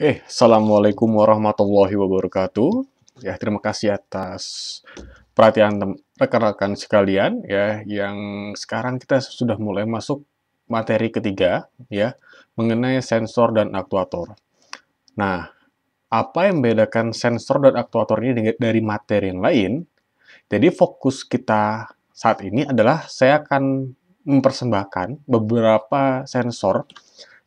Assalamualaikum warahmatullahi wabarakatuh. Ya, terima kasih atas perhatian rekan-rekan sekalian ya, yang sekarang kita sudah mulai masuk materi ketiga ya, mengenai sensor dan aktuator. Nah, apa yang membedakan sensor dan aktuator ini dari materi yang lain? Jadi fokus kita saat ini adalah saya akan mempersembahkan beberapa sensor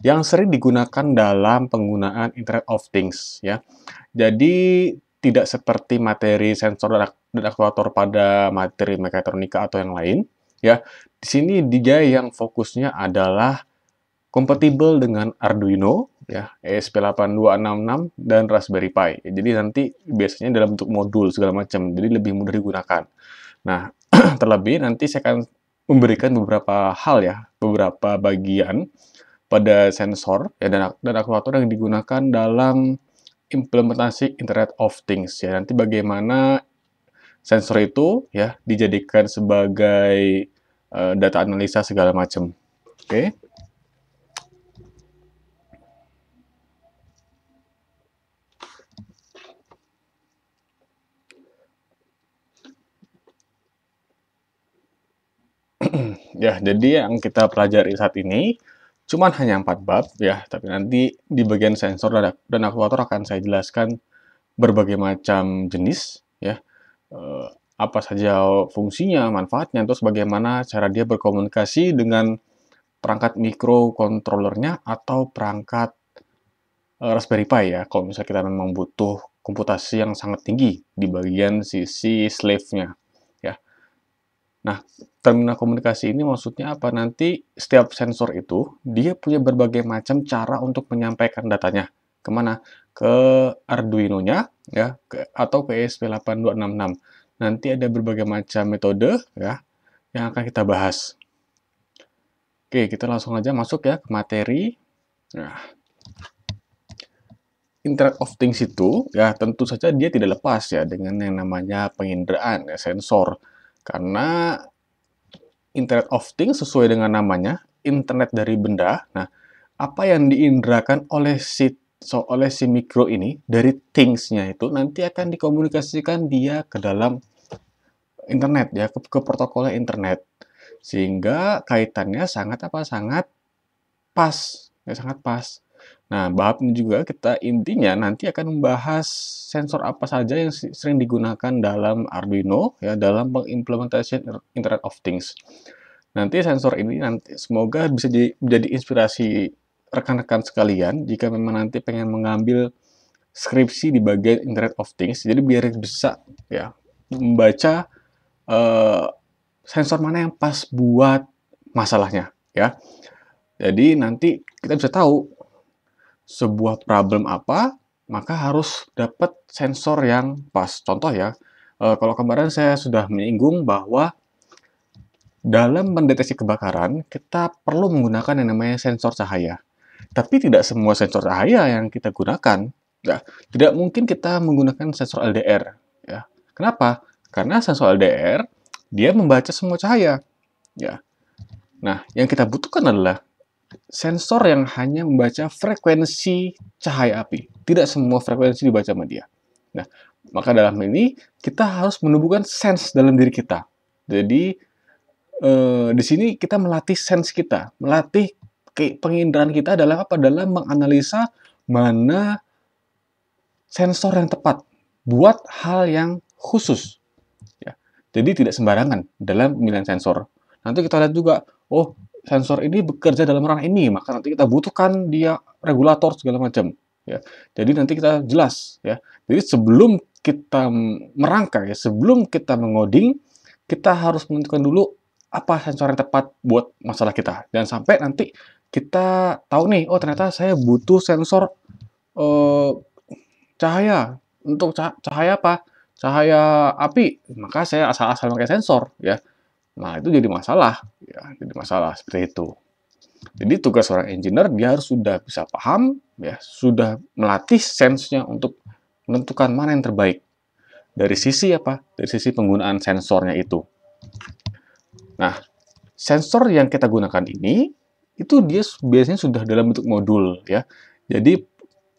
yang sering digunakan dalam penggunaan Internet of Things ya. Jadi tidak seperti materi sensor dan aktuator pada materi mekatronika atau yang lain ya. Di sini dia yang fokusnya adalah kompatibel dengan Arduino ya, ESP8266 dan Raspberry Pi. Jadi nanti biasanya dalam bentuk modul segala macam. Jadi lebih mudah digunakan. Nah, terlebih nanti saya akan memberikan beberapa hal ya, beberapa bagian pada sensor ya, dan aktuator yang digunakan dalam implementasi Internet of Things ya. Nanti bagaimana sensor itu ya dijadikan sebagai data analisa segala macam. Oke. Ya, jadi yang kita pelajari saat ini cuman hanya 4 bab ya, tapi nanti di bagian sensor dan aktuator akan saya jelaskan berbagai macam jenis ya, apa saja fungsinya, manfaatnya, terus bagaimana cara dia berkomunikasi dengan perangkat mikrokontrolernya atau perangkat Raspberry Pi ya, kalau misalnya kita memang butuh komputasi yang sangat tinggi di bagian sisi slave-nya ya. Nah, terminal komunikasi ini maksudnya apa? Nanti setiap sensor itu dia punya berbagai macam cara untuk menyampaikan datanya. Kemana? Ke Arduino-nya ya, atau ke ESP8266. Nanti ada berbagai macam metode ya yang akan kita bahas. Oke, kita langsung aja masuk ya ke materi. Nah, Internet of Things itu ya tentu saja dia tidak lepas ya dengan yang namanya penginderaan ya, sensor. Karena Internet of Things sesuai dengan namanya, internet dari benda. Nah, apa yang diindrakan oleh si mikro ini dari things-nya itu nanti akan dikomunikasikan dia ke dalam internet ya, ke protokolnya internet. Sehingga kaitannya sangat apa? Sangat pas, ya sangat pas. Nah, bab ini juga kita intinya nanti akan membahas sensor apa saja yang sering digunakan dalam Arduino ya dalam pengimplementasian Internet of Things. Nanti sensor ini nanti semoga bisa menjadi inspirasi rekan-rekan sekalian jika memang nanti pengen mengambil skripsi di bagian Internet of Things. Jadi biar bisa ya membaca uh, sensor mana yang pas buat masalahnya ya. Jadi nanti kita bisa tahu sebuah problem apa, maka harus dapat sensor yang pas. Contoh ya, kalau kemarin saya sudah menyinggung bahwa dalam mendeteksi kebakaran, kita perlu menggunakan yang namanya sensor cahaya. Tapi tidak semua sensor cahaya yang kita gunakan. Ya, tidak mungkin kita menggunakan sensor LDR. Ya. Kenapa? Karena sensor LDR, dia membaca semua cahaya. Ya. Nah, yang kita butuhkan adalah sensor yang hanya membaca frekuensi cahaya api. Tidak semua frekuensi dibaca sama dia. Nah, maka dalam ini kita harus menumbuhkan sense dalam diri kita. Jadi, di sini kita melatih sense kita, melatih penginderaan kita adalah apa? Dalam menganalisa mana sensor yang tepat buat hal yang khusus. Ya. Jadi tidak sembarangan dalam pemilihan sensor. Nanti kita lihat juga, oh sensor ini bekerja dalam ranah ini, maka nanti kita butuhkan dia regulator segala macam. Ya. Jadi nanti kita jelas. Ya. Jadi sebelum kita merangkai, sebelum kita mengoding, kita harus menentukan dulu apa sensor yang tepat buat masalah kita. Dan sampai nanti kita tahu nih, oh ternyata saya butuh sensor eh, cahaya. Untuk cahaya apa? Cahaya api. Maka saya asal-asal pakai sensor. Ya. Nah, itu jadi masalah. Ya, jadi masalah seperti itu. Jadi tugas seorang engineer, dia harus sudah bisa paham, ya, sudah melatih sense-nya untuk menentukan mana yang terbaik. Dari sisi apa? Dari sisi penggunaan sensornya itu. Nah, sensor yang kita gunakan ini, itu dia biasanya sudah dalam bentuk modul, ya. Jadi,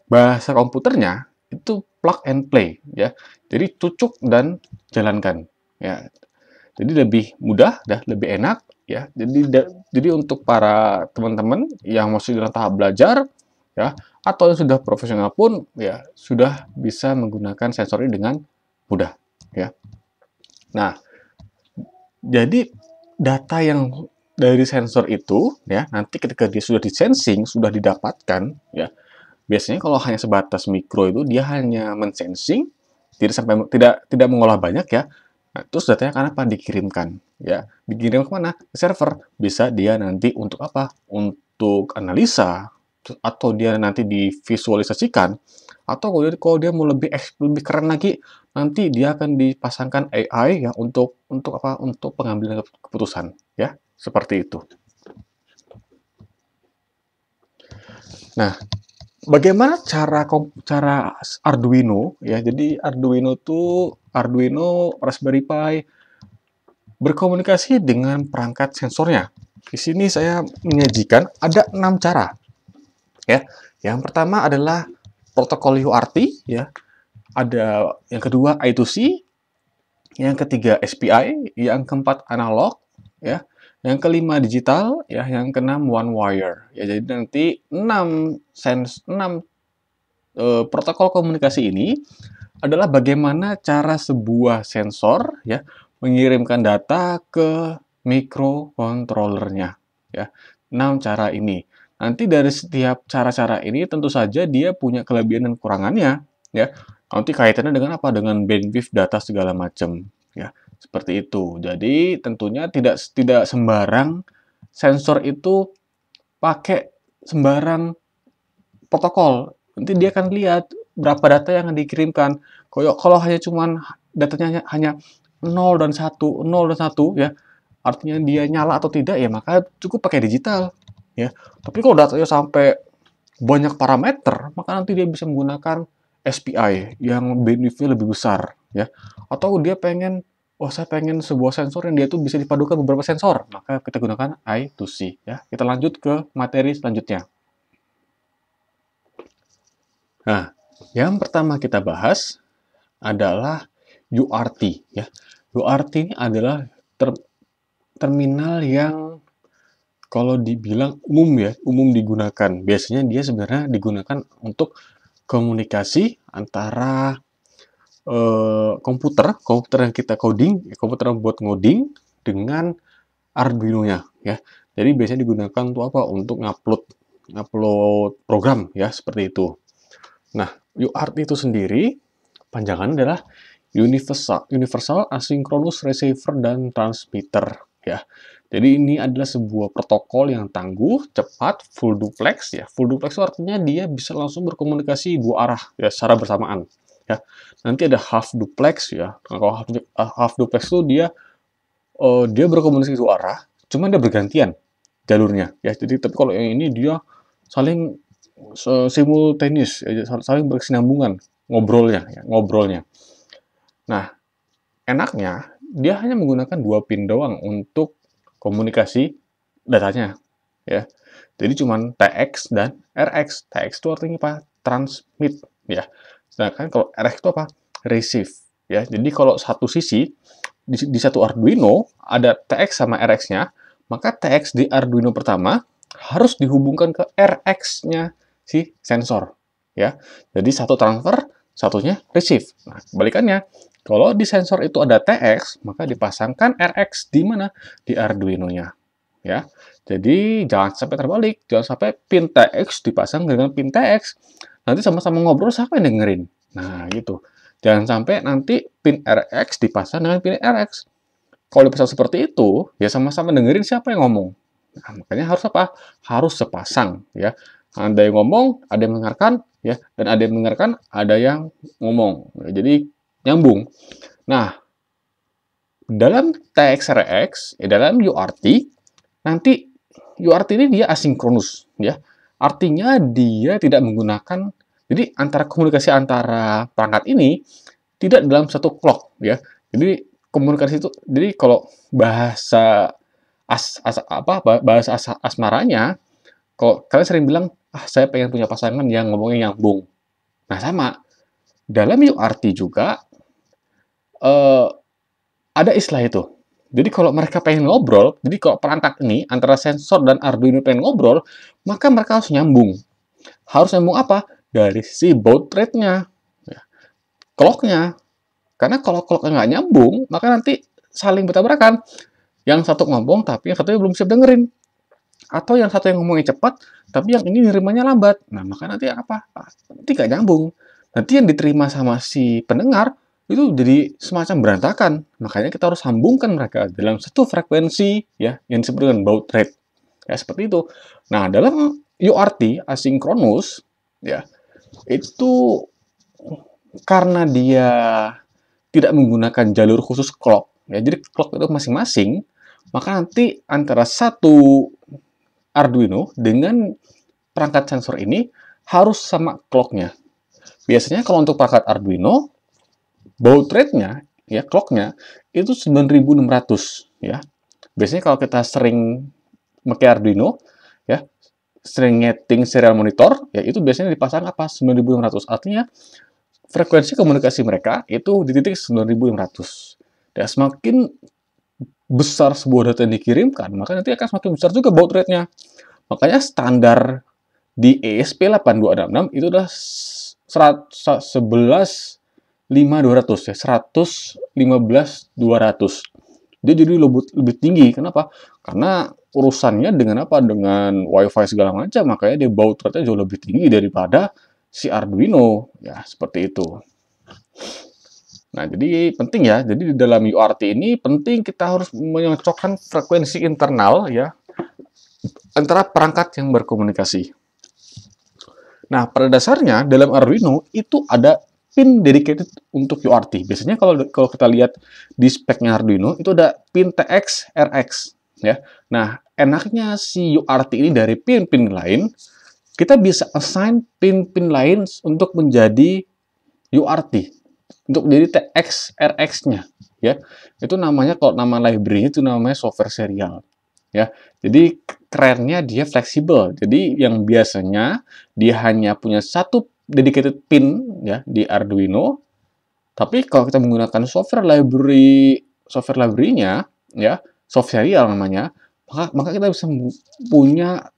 bahasa komputernya itu plug and play ya. Jadi cucuk dan jalankan ya. Jadi lebih mudah dah, lebih enak ya. Jadi untuk para teman-teman yang masih dalam tahap belajar ya atau yang sudah profesional pun ya sudah bisa menggunakan sensor ini dengan mudah ya. Nah, jadi data yang dari sensor itu ya nanti ketika dia sudah disensing, sudah didapatkan ya. Biasanya kalau hanya sebatas mikro itu dia hanya mensensing, tidak mengolah banyak ya. Nah, terus datanya kan apa? Dikirimkan ya. Dikirim ke mana? Ke server. Bisa dia nanti untuk apa? Untuk analisa atau dia nanti divisualisasikan atau kalau dia mau lebih keren lagi nanti dia akan dipasangkan AI ya untuk apa? Untuk pengambilan keputusan ya. Seperti itu. Nah, bagaimana cara Arduino ya? Jadi Arduino Raspberry Pi berkomunikasi dengan perangkat sensornya. Di sini saya menyajikan ada 6 cara ya. Yang pertama adalah protokol UART ya. Ada yang kedua I2C, yang ketiga SPI, yang keempat analog ya. Yang kelima digital, ya, yang keenam one wire. Ya, jadi nanti 6 protokol komunikasi ini adalah bagaimana cara sebuah sensor ya mengirimkan data ke microcontrollernya ya. 6 cara ini. Nanti dari setiap cara-cara ini tentu saja dia punya kelebihan dan kekurangannya ya. Nanti kaitannya dengan apa? Dengan bandwidth data segala macam ya. Seperti itu. Jadi tentunya tidak sembarang sensor itu pakai sembarang protokol. Nanti dia akan lihat berapa data yang dikirimkan. Kalau hanya cuman datanya hanya 0 dan 1, 0 dan 1 ya, artinya dia nyala atau tidak ya maka cukup pakai digital ya. Tapi kalau datanya sampai banyak parameter, maka nanti dia bisa menggunakan SPI yang bandwidth-nya lebih besar ya. Atau dia pengen saya pengen sebuah sensor yang dia tuh bisa dipadukan beberapa sensor, maka kita gunakan I2C ya. Kita lanjut ke materi selanjutnya. Nah, yang pertama kita bahas adalah UART ya. UART ini adalah terminal yang kalau dibilang umum ya, umum digunakan. Biasanya dia sebenarnya digunakan untuk komunikasi antara komputer yang kita coding, komputer yang buat ngoding dengan Arduino-nya ya. Jadi biasanya digunakan untuk apa? Untuk ngupload program ya, seperti itu. Nah, UART itu sendiri panjangannya adalah Universal Asynchronous Receiver dan Transmitter ya. Jadi ini adalah sebuah protokol yang tangguh, cepat, full duplex ya. Full duplex itu artinya dia bisa langsung berkomunikasi dua arah ya secara bersamaan ya. Nanti ada half duplex ya. Nah, kalau half duplex itu dia berkomunikasi dua arah, cuman dia bergantian jalurnya ya. Jadi tapi kalau yang ini dia saling simultaneous ya, saling berkesinambungan ngobrolnya. Nah, enaknya dia hanya menggunakan 2 pin doang untuk komunikasi datanya ya. Jadi cuman TX dan RX. TX itu artinya apa? Transmit ya. Sedangkan kalau RX itu apa? Receive ya. Jadi kalau satu sisi di satu Arduino ada TX sama RX-nya, maka TX di Arduino pertama harus dihubungkan ke RX-nya si sensor ya. Jadi satu transfer, satunya receive. Nah, kebalikannya, kalau di sensor itu ada TX, maka dipasangkan RX di mana? Di Arduino-nya. Ya. Jadi jangan sampai terbalik, jangan sampai pin TX dipasang dengan pin TX. Nanti sama-sama ngobrol siapa yang dengerin? Nah, gitu. Jangan sampai nanti pin RX dipasang dengan pin RX. Kalau dipasang seperti itu, ya sama-sama dengerin siapa yang ngomong. Nah, makanya harus apa? Harus sepasang, ya. Ada yang ngomong, ada yang mendengarkan, ya, dan ada yang mendengarkan, ada yang ngomong. Jadi nyambung. Nah, dalam TX-RX, dalam UART, nanti UART ini dia asinkronus, ya. Artinya dia tidak menggunakan, jadi komunikasi antara perangkat ini tidak dalam satu clock, ya. Jadi komunikasi itu, jadi kalau bahasa asmaranya, kalau kalian sering bilang, saya pengen punya pasangan yang ngomongnya nyambung. Nah, sama dalam UART juga eh, ada istilah itu. Jadi kalau mereka pengen ngobrol, jadi kalau perangkat ini antara sensor dan Arduino pengen ngobrol, maka mereka harus nyambung. Harus nyambung apa? Dari si baud rate-nya, ya, clock-nya. Karena kalau clock-nya nggak nyambung, maka nanti saling bertabrakan. Yang satu ngomong, tapi yang satunya belum siap dengerin. Atau yang satu yang ngomongnya cepat, tapi yang ini nerimanya lambat. Nah, maka nanti apa? Nanti nggak nyambung. Nanti yang diterima sama si pendengar, itu jadi semacam berantakan. Makanya kita harus sambungkan mereka dalam satu frekuensi, ya, yang disebut dengan baud rate. Ya, seperti itu. Nah, dalam UART, asinkronus, ya, itu karena dia tidak menggunakan jalur khusus clock, ya, jadi clock itu masing-masing, maka nanti antara satu Arduino dengan perangkat sensor ini harus sama clock-nya. Biasanya kalau untuk perangkat Arduino, baud rate-nya, ya, clock-nya, itu 9600, ya. Biasanya kalau kita sering pakai Arduino, ya, sering nyeting serial monitor, ya, itu biasanya dipasang apa? 9600. Artinya, frekuensi komunikasi mereka itu di titik 9500. Dan semakin besar sebuah data yang dikirimkan, maka nanti akan semakin besar juga baud rate-nya. Makanya standar di ESP8266 itu adalah 11.5.200, ya, 115.200. Dia jadi lebih tinggi. Kenapa? Karena urusannya dengan apa? Dengan WiFi segala macam, makanya dia baud rate-nya jauh lebih tinggi daripada si Arduino, ya, seperti itu. Nah, jadi penting ya. Jadi di dalam UART ini penting kita harus menyocokkan frekuensi internal, ya, antara perangkat yang berkomunikasi. Nah, pada dasarnya dalam Arduino itu ada pin dedicated untuk UART. Biasanya kalau kita lihat di speknya Arduino itu ada pin TX, RX, ya. Nah, enaknya si UART ini dari pin-pin lain, kita bisa assign pin-pin lain untuk menjadi UART, untuk jadi TX, RX-nya, ya. Itu namanya, kalau nama library itu namanya software serial, ya. Jadi kerennya dia fleksibel. Jadi yang biasanya dia hanya punya satu dedicated pin, ya, di Arduino, tapi kalau kita menggunakan software library-nya, ya, soft serial namanya, maka kita bisa punya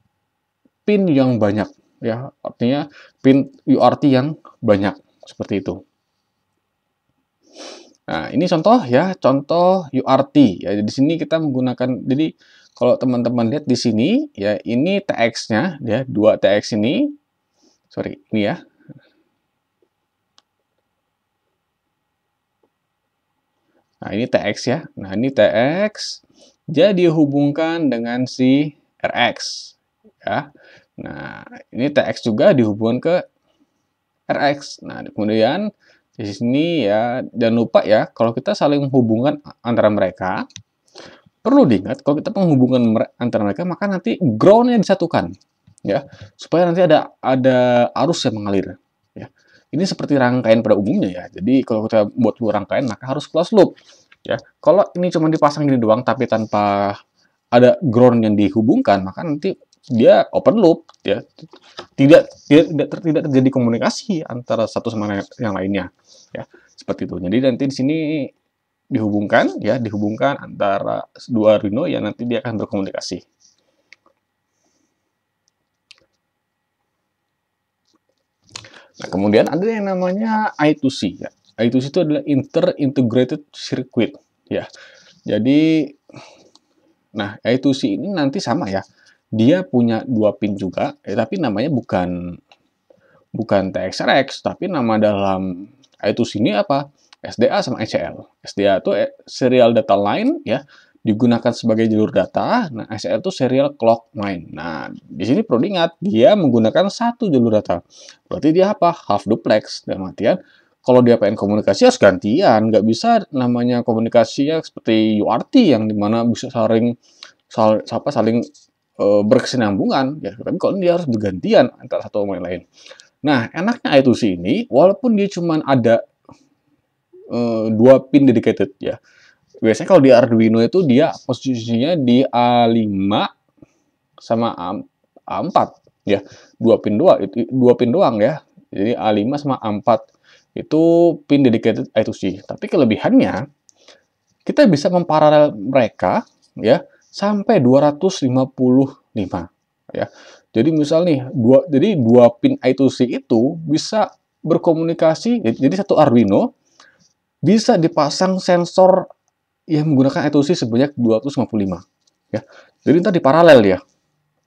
pin yang banyak, ya, artinya pin UART yang banyak, seperti itu. Nah, ini contoh, ya, contoh UART. Ya, di sini kita menggunakan, jadi kalau teman-teman lihat di sini, ya, ini TX-nya, ya, 2 TX ini. Sorry, ini ya. Nah, ini TX ya. Nah, ini TX. Jadi dihubungkan dengan si RX, ya. Nah, ini TX juga dihubungkan ke RX. Nah, kemudian di sini, ya, jangan lupa ya, kalau kita saling menghubungkan antara mereka, perlu diingat kalau kita penghubungan antara mereka, maka nanti ground-nya disatukan, ya, supaya nanti ada arus yang mengalir, ya. Ini seperti rangkaian pada umumnya, ya. Jadi kalau kita buat rangkaian, maka harus closed loop, ya. Kalau ini cuma dipasang gini doang tapi tanpa ada ground yang dihubungkan, maka nanti dia open loop, ya. Tidak terjadi komunikasi antara satu sama yang lainnya, ya. Seperti itu. Jadi nanti di sini dihubungkan, ya, dihubungkan antara dua Arduino, ya, nanti dia akan berkomunikasi. Nah, kemudian ada yang namanya I2C, ya. I2C itu adalah Inter-Integrated Circuit, ya. Jadi, nah, I2C ini nanti sama, ya. Dia punya 2 pin juga, tapi namanya bukan TX-RX, tapi nama dalam I2C ini apa? SDA sama ECL. SDA itu serial data line, ya, digunakan sebagai jalur data. Nah, ECL itu serial clock line. Nah, di sini perlu diingat dia menggunakan satu jalur data. Berarti dia apa? Half duplex. Dalam artian kalau dia pengen komunikasi harus gantian, nggak bisa namanya komunikasinya seperti UART yang dimana bisa saling berkesinambungan, ya. Tapi kalau dia harus bergantian antara satu sama yang lain. Nah, enaknya I2C ini, walaupun dia cuma ada 2 pin dedicated, ya. Biasanya kalau di Arduino itu dia posisinya di A5 sama A4, ya. 2 pin doang, ya. Jadi A5 sama A4 itu pin dedicated I2C. Tapi kelebihannya, kita bisa memparalel mereka ya sampai 255 ya. Jadi misal nih, dua pin I2C itu bisa berkomunikasi, jadi satu Arduino bisa dipasang sensor yang menggunakan I2C sebanyak 255 ya. Jadi ntar di paralel ya.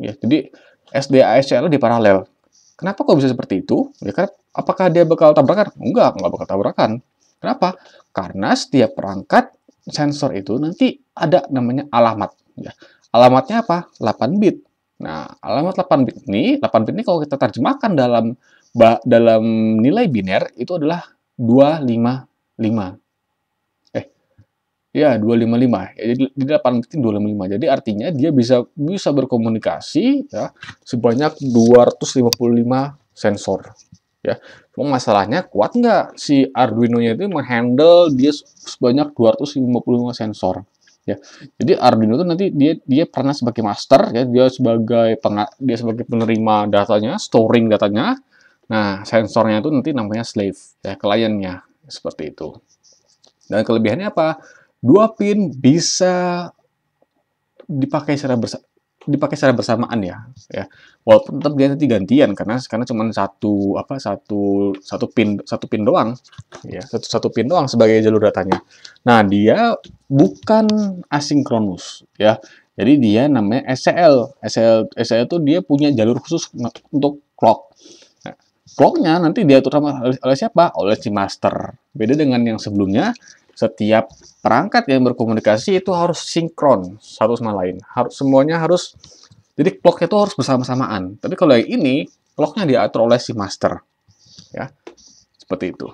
Ya, jadi SDA SCL di paralel. Kenapa kok bisa seperti itu? Ya kan, apakah dia bakal tabrakan? Enggak bakal tabrakan. Kenapa? Karena setiap perangkat sensor itu nanti ada namanya alamat. Ya. Alamatnya apa? 8 bit. Nah, alamat 8 bit ini kalau kita terjemahkan dalam nilai biner itu adalah 255. Ya, 255. Ya, jadi 8 bit 255. Jadi artinya dia bisa berkomunikasi ya sebanyak 255 sensor. Ya. Cuma masalahnya kuat nggak si Arduino-nya itu menghandle dia sebanyak 255 sensor. Ya. Jadi Arduino itu nanti dia pernah sebagai master ya, dia sebagai penerima datanya, storing datanya. Nah, sensornya itu nanti namanya slave ya, kliennya seperti itu. Dan kelebihannya apa? Dua pin bisa dipakai secara bersamaan ya. Walaupun tetap dia nanti gantian karena cuma satu pin doang ya, satu pin doang sebagai jalur datanya. Nah, dia bukan asinkronus ya. Jadi dia namanya SCL. SCL itu dia punya jalur khusus untuk clock. Nah, clocknya nanti diatur oleh siapa? Oleh si master. Beda dengan yang sebelumnya, setiap perangkat yang berkomunikasi itu harus sinkron satu sama lain. Semuanya harus, jadi clocknya itu harus bersama-samaan. Tapi kalau yang ini, clocknya diatur oleh si master. Ya, seperti itu.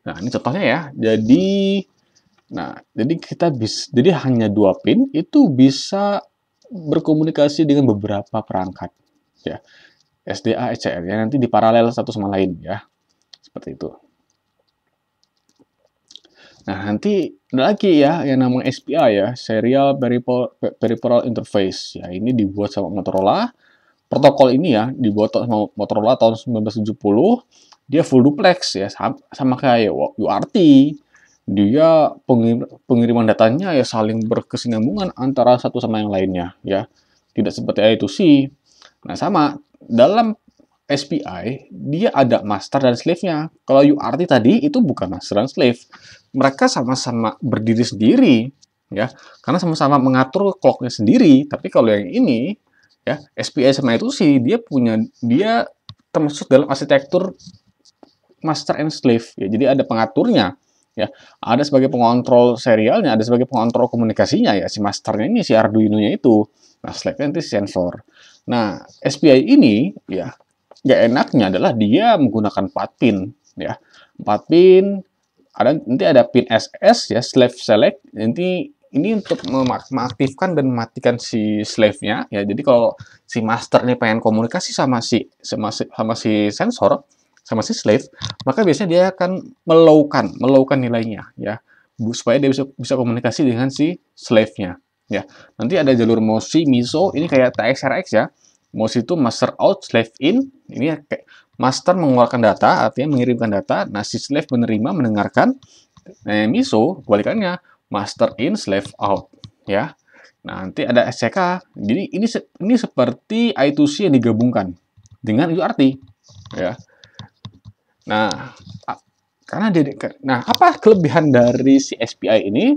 Nah, ini contohnya ya. Jadi hanya dua pin itu bisa berkomunikasi dengan beberapa perangkat. Ya, SDA, SCL ya, nanti diparalel satu sama lain ya. Seperti itu. Nah, nanti ada lagi ya yang namanya SPI ya, Serial Peripheral Interface. Ya, ini dibuat sama Motorola. Protokol ini ya dibuat sama Motorola tahun 1970. Dia full duplex ya, sama kayak UART. Dia pengiriman datanya ya saling berkesinambungan antara satu sama yang lainnya ya. Tidak seperti I2C. Nah, sama dalam SPI, dia ada master dan slave-nya. Kalau UART tadi, itu bukan master dan slave. Mereka sama-sama berdiri sendiri, ya, karena sama-sama mengatur clock-nya sendiri. Tapi kalau yang ini, ya, SPI sama itu sih, dia termasuk dalam arsitektur master and slave. Ya, jadi ada pengaturnya. Ya, ada sebagai pengontrol serialnya, ada sebagai pengontrol komunikasinya, ya, si masternya ini, si Arduino-nya itu. Nah, slave-nya nanti sensor. Nah, SPI ini, ya, nggak enaknya adalah dia menggunakan 4 pin ya. 4 pin, nanti ada pin SS ya, slave select. Nanti ini untuk mengaktifkan dan mematikan si slave-nya ya. Jadi kalau si master ini pengen komunikasi sama si sensor, sama si slave, maka biasanya dia akan melowkan nilainya ya, supaya dia bisa komunikasi dengan si slave-nya ya. Nanti ada jalur MISO, ini kayak TXRX ya. MOSI itu master out, slave in. Ini kayak master mengeluarkan data, artinya mengirimkan data. Nah, si slave menerima, mendengarkan. Nah, MISO, kebalikannya, master in, slave out. Ya. Nah, nanti ada SCK. Jadi, ini seperti I2C yang digabungkan dengan UART. Ya. Nah, apa kelebihan dari si SPI ini?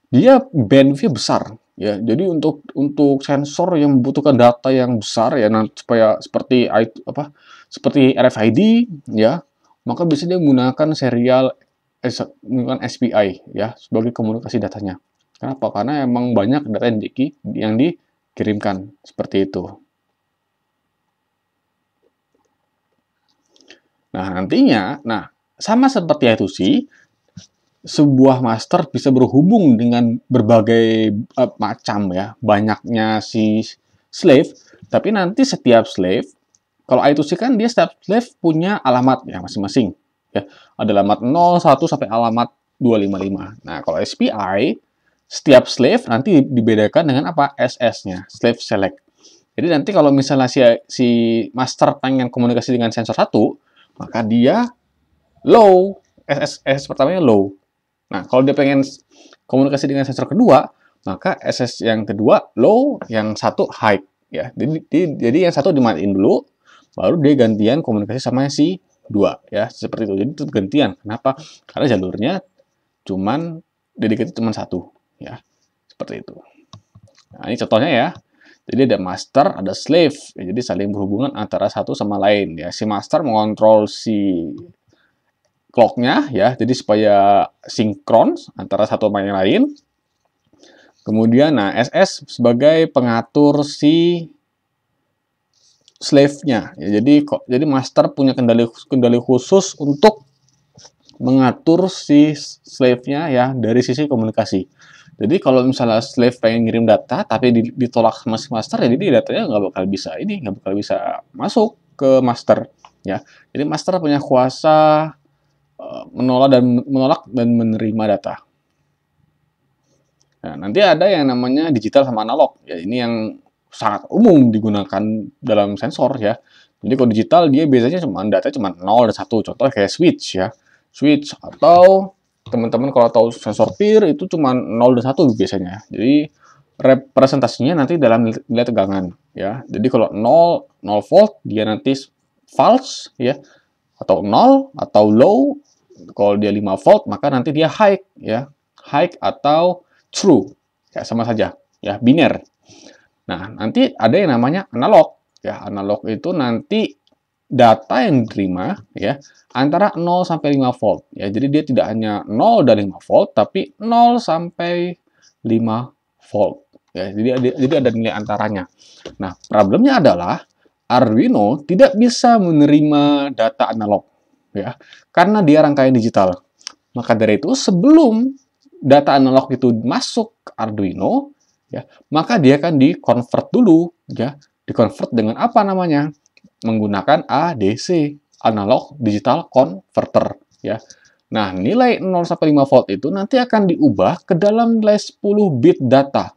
Dia bandwidth-nya besar. Ya, jadi untuk sensor yang membutuhkan data yang besar ya, supaya seperti RFID ya, maka bisa dia menggunakan menggunakan SPI ya sebagai komunikasi datanya. Kenapa? Karena emang banyak data yang dikirimkan seperti itu. Nah, nantinya, sama seperti I2C, sebuah master bisa berhubung dengan berbagai macam ya, banyaknya si slave, tapi nanti setiap slave, kalau I2C kan dia setiap slave punya alamat ya masing-masing. Ya, ada alamat 0, 1 sampai alamat 255. Nah, kalau SPI, setiap slave nanti dibedakan dengan apa? SS-nya, slave select. Jadi nanti kalau misalnya si master pengen komunikasi dengan sensor 1, maka dia low, SS pertamanya low. Nah, kalau dia pengen komunikasi dengan sensor kedua, maka SS yang kedua low, yang satu high ya. Jadi yang satu dimatiin dulu, baru dia gantian komunikasi sama si dua ya, seperti itu. Jadi itu gantian. Kenapa? Karena jalurnya cuman dedicated cuman satu ya. Seperti itu. Nah, ini contohnya ya. Jadi ada master, ada slave. Ya, jadi saling berhubungan antara satu sama lain ya. Si master mengontrol si clock-nya ya, jadi supaya sinkron antara satu sama yang lain. Kemudian, nah SS sebagai pengatur si slave-nya. Ya, jadi master punya kendali khusus untuk mengatur si slave-nya ya dari sisi komunikasi. Jadi kalau misalnya slave pengen ngirim data tapi ditolak sama si master, ya jadi datanya nggak bakal bisa masuk ke master ya. Jadi master punya kuasa menolak dan menerima data. Nah, nanti ada yang namanya digital sama analog. Ya, ini yang sangat umum digunakan dalam sensor ya. Jadi kalau digital dia biasanya data cuma 0 dan 1. Contoh kayak switch ya. Switch atau teman-teman kalau tahu sensor peer itu cuma 0 dan 1 biasanya. Jadi representasinya nanti dalam nilai tegangan ya. Jadi kalau 0 volt dia nanti false ya, atau 0 atau low. Kalau dia 5 volt, maka nanti dia high ya. High atau true. Ya, sama saja. Ya, biner. Nah, nanti ada yang namanya analog. Ya, analog itu nanti data yang diterima ya antara 0 sampai 5 volt. Ya, jadi dia tidak hanya 0 dan 5 volt, tapi 0 sampai 5 volt. Ya, jadi ada nilai antaranya. Nah, problemnya adalah Arduino tidak bisa menerima data analog. Ya, karena dia rangkaian digital. Maka dari itu sebelum data analog itu masuk ke Arduino, ya, maka dia akan di-convert dulu, ya, di-convert dengan apa namanya? Menggunakan ADC, analog digital converter, ya. Nah, nilai 0 sampai 5 volt itu nanti akan diubah ke dalam nilai 10 bit data,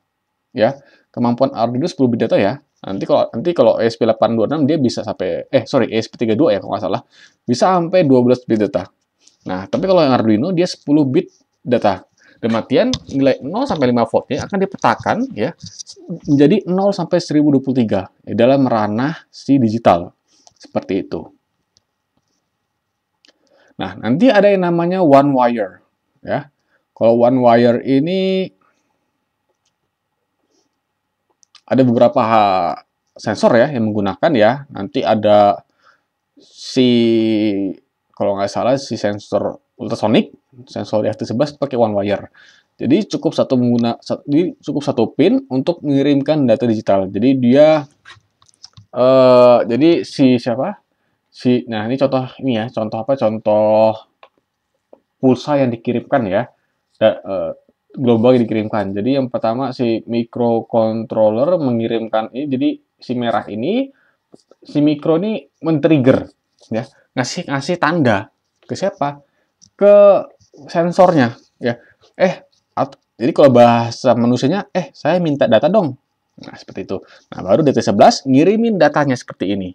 ya. Kemampuan Arduino 10 bit data ya. Nanti kalau ESP826 dia bisa sampai ESP32 ya kalau nggak salah, bisa sampai 12 bit data. Nah, tapi kalau yang Arduino dia 10 bit data. Dalam artian nilai 0 sampai 5 voltnya akan dipetakan ya menjadi 0 sampai 1023 ya, dalam ranah si digital. Seperti itu. Nah, nanti ada yang namanya one wire ya. Kalau one wire ini ada beberapa sensor ya yang menggunakan ya. Nanti ada kalau nggak salah si sensor ultrasonic, sensor di RT11 pakai one wire. Jadi cukup satu pin untuk mengirimkan data digital. Jadi dia nah ini contoh pulsa yang dikirimkan ya. Global yang dikirimkan. Jadi yang pertama si microcontroller mengirimkan ini, jadi si merah ini, si micro ini men-trigger ya, ngasih tanda ke siapa? Ke sensornya ya. Jadi kalau bahasa manusianya, saya minta data dong. Nah, seperti itu. Nah, baru DT11 ngirimin datanya seperti ini.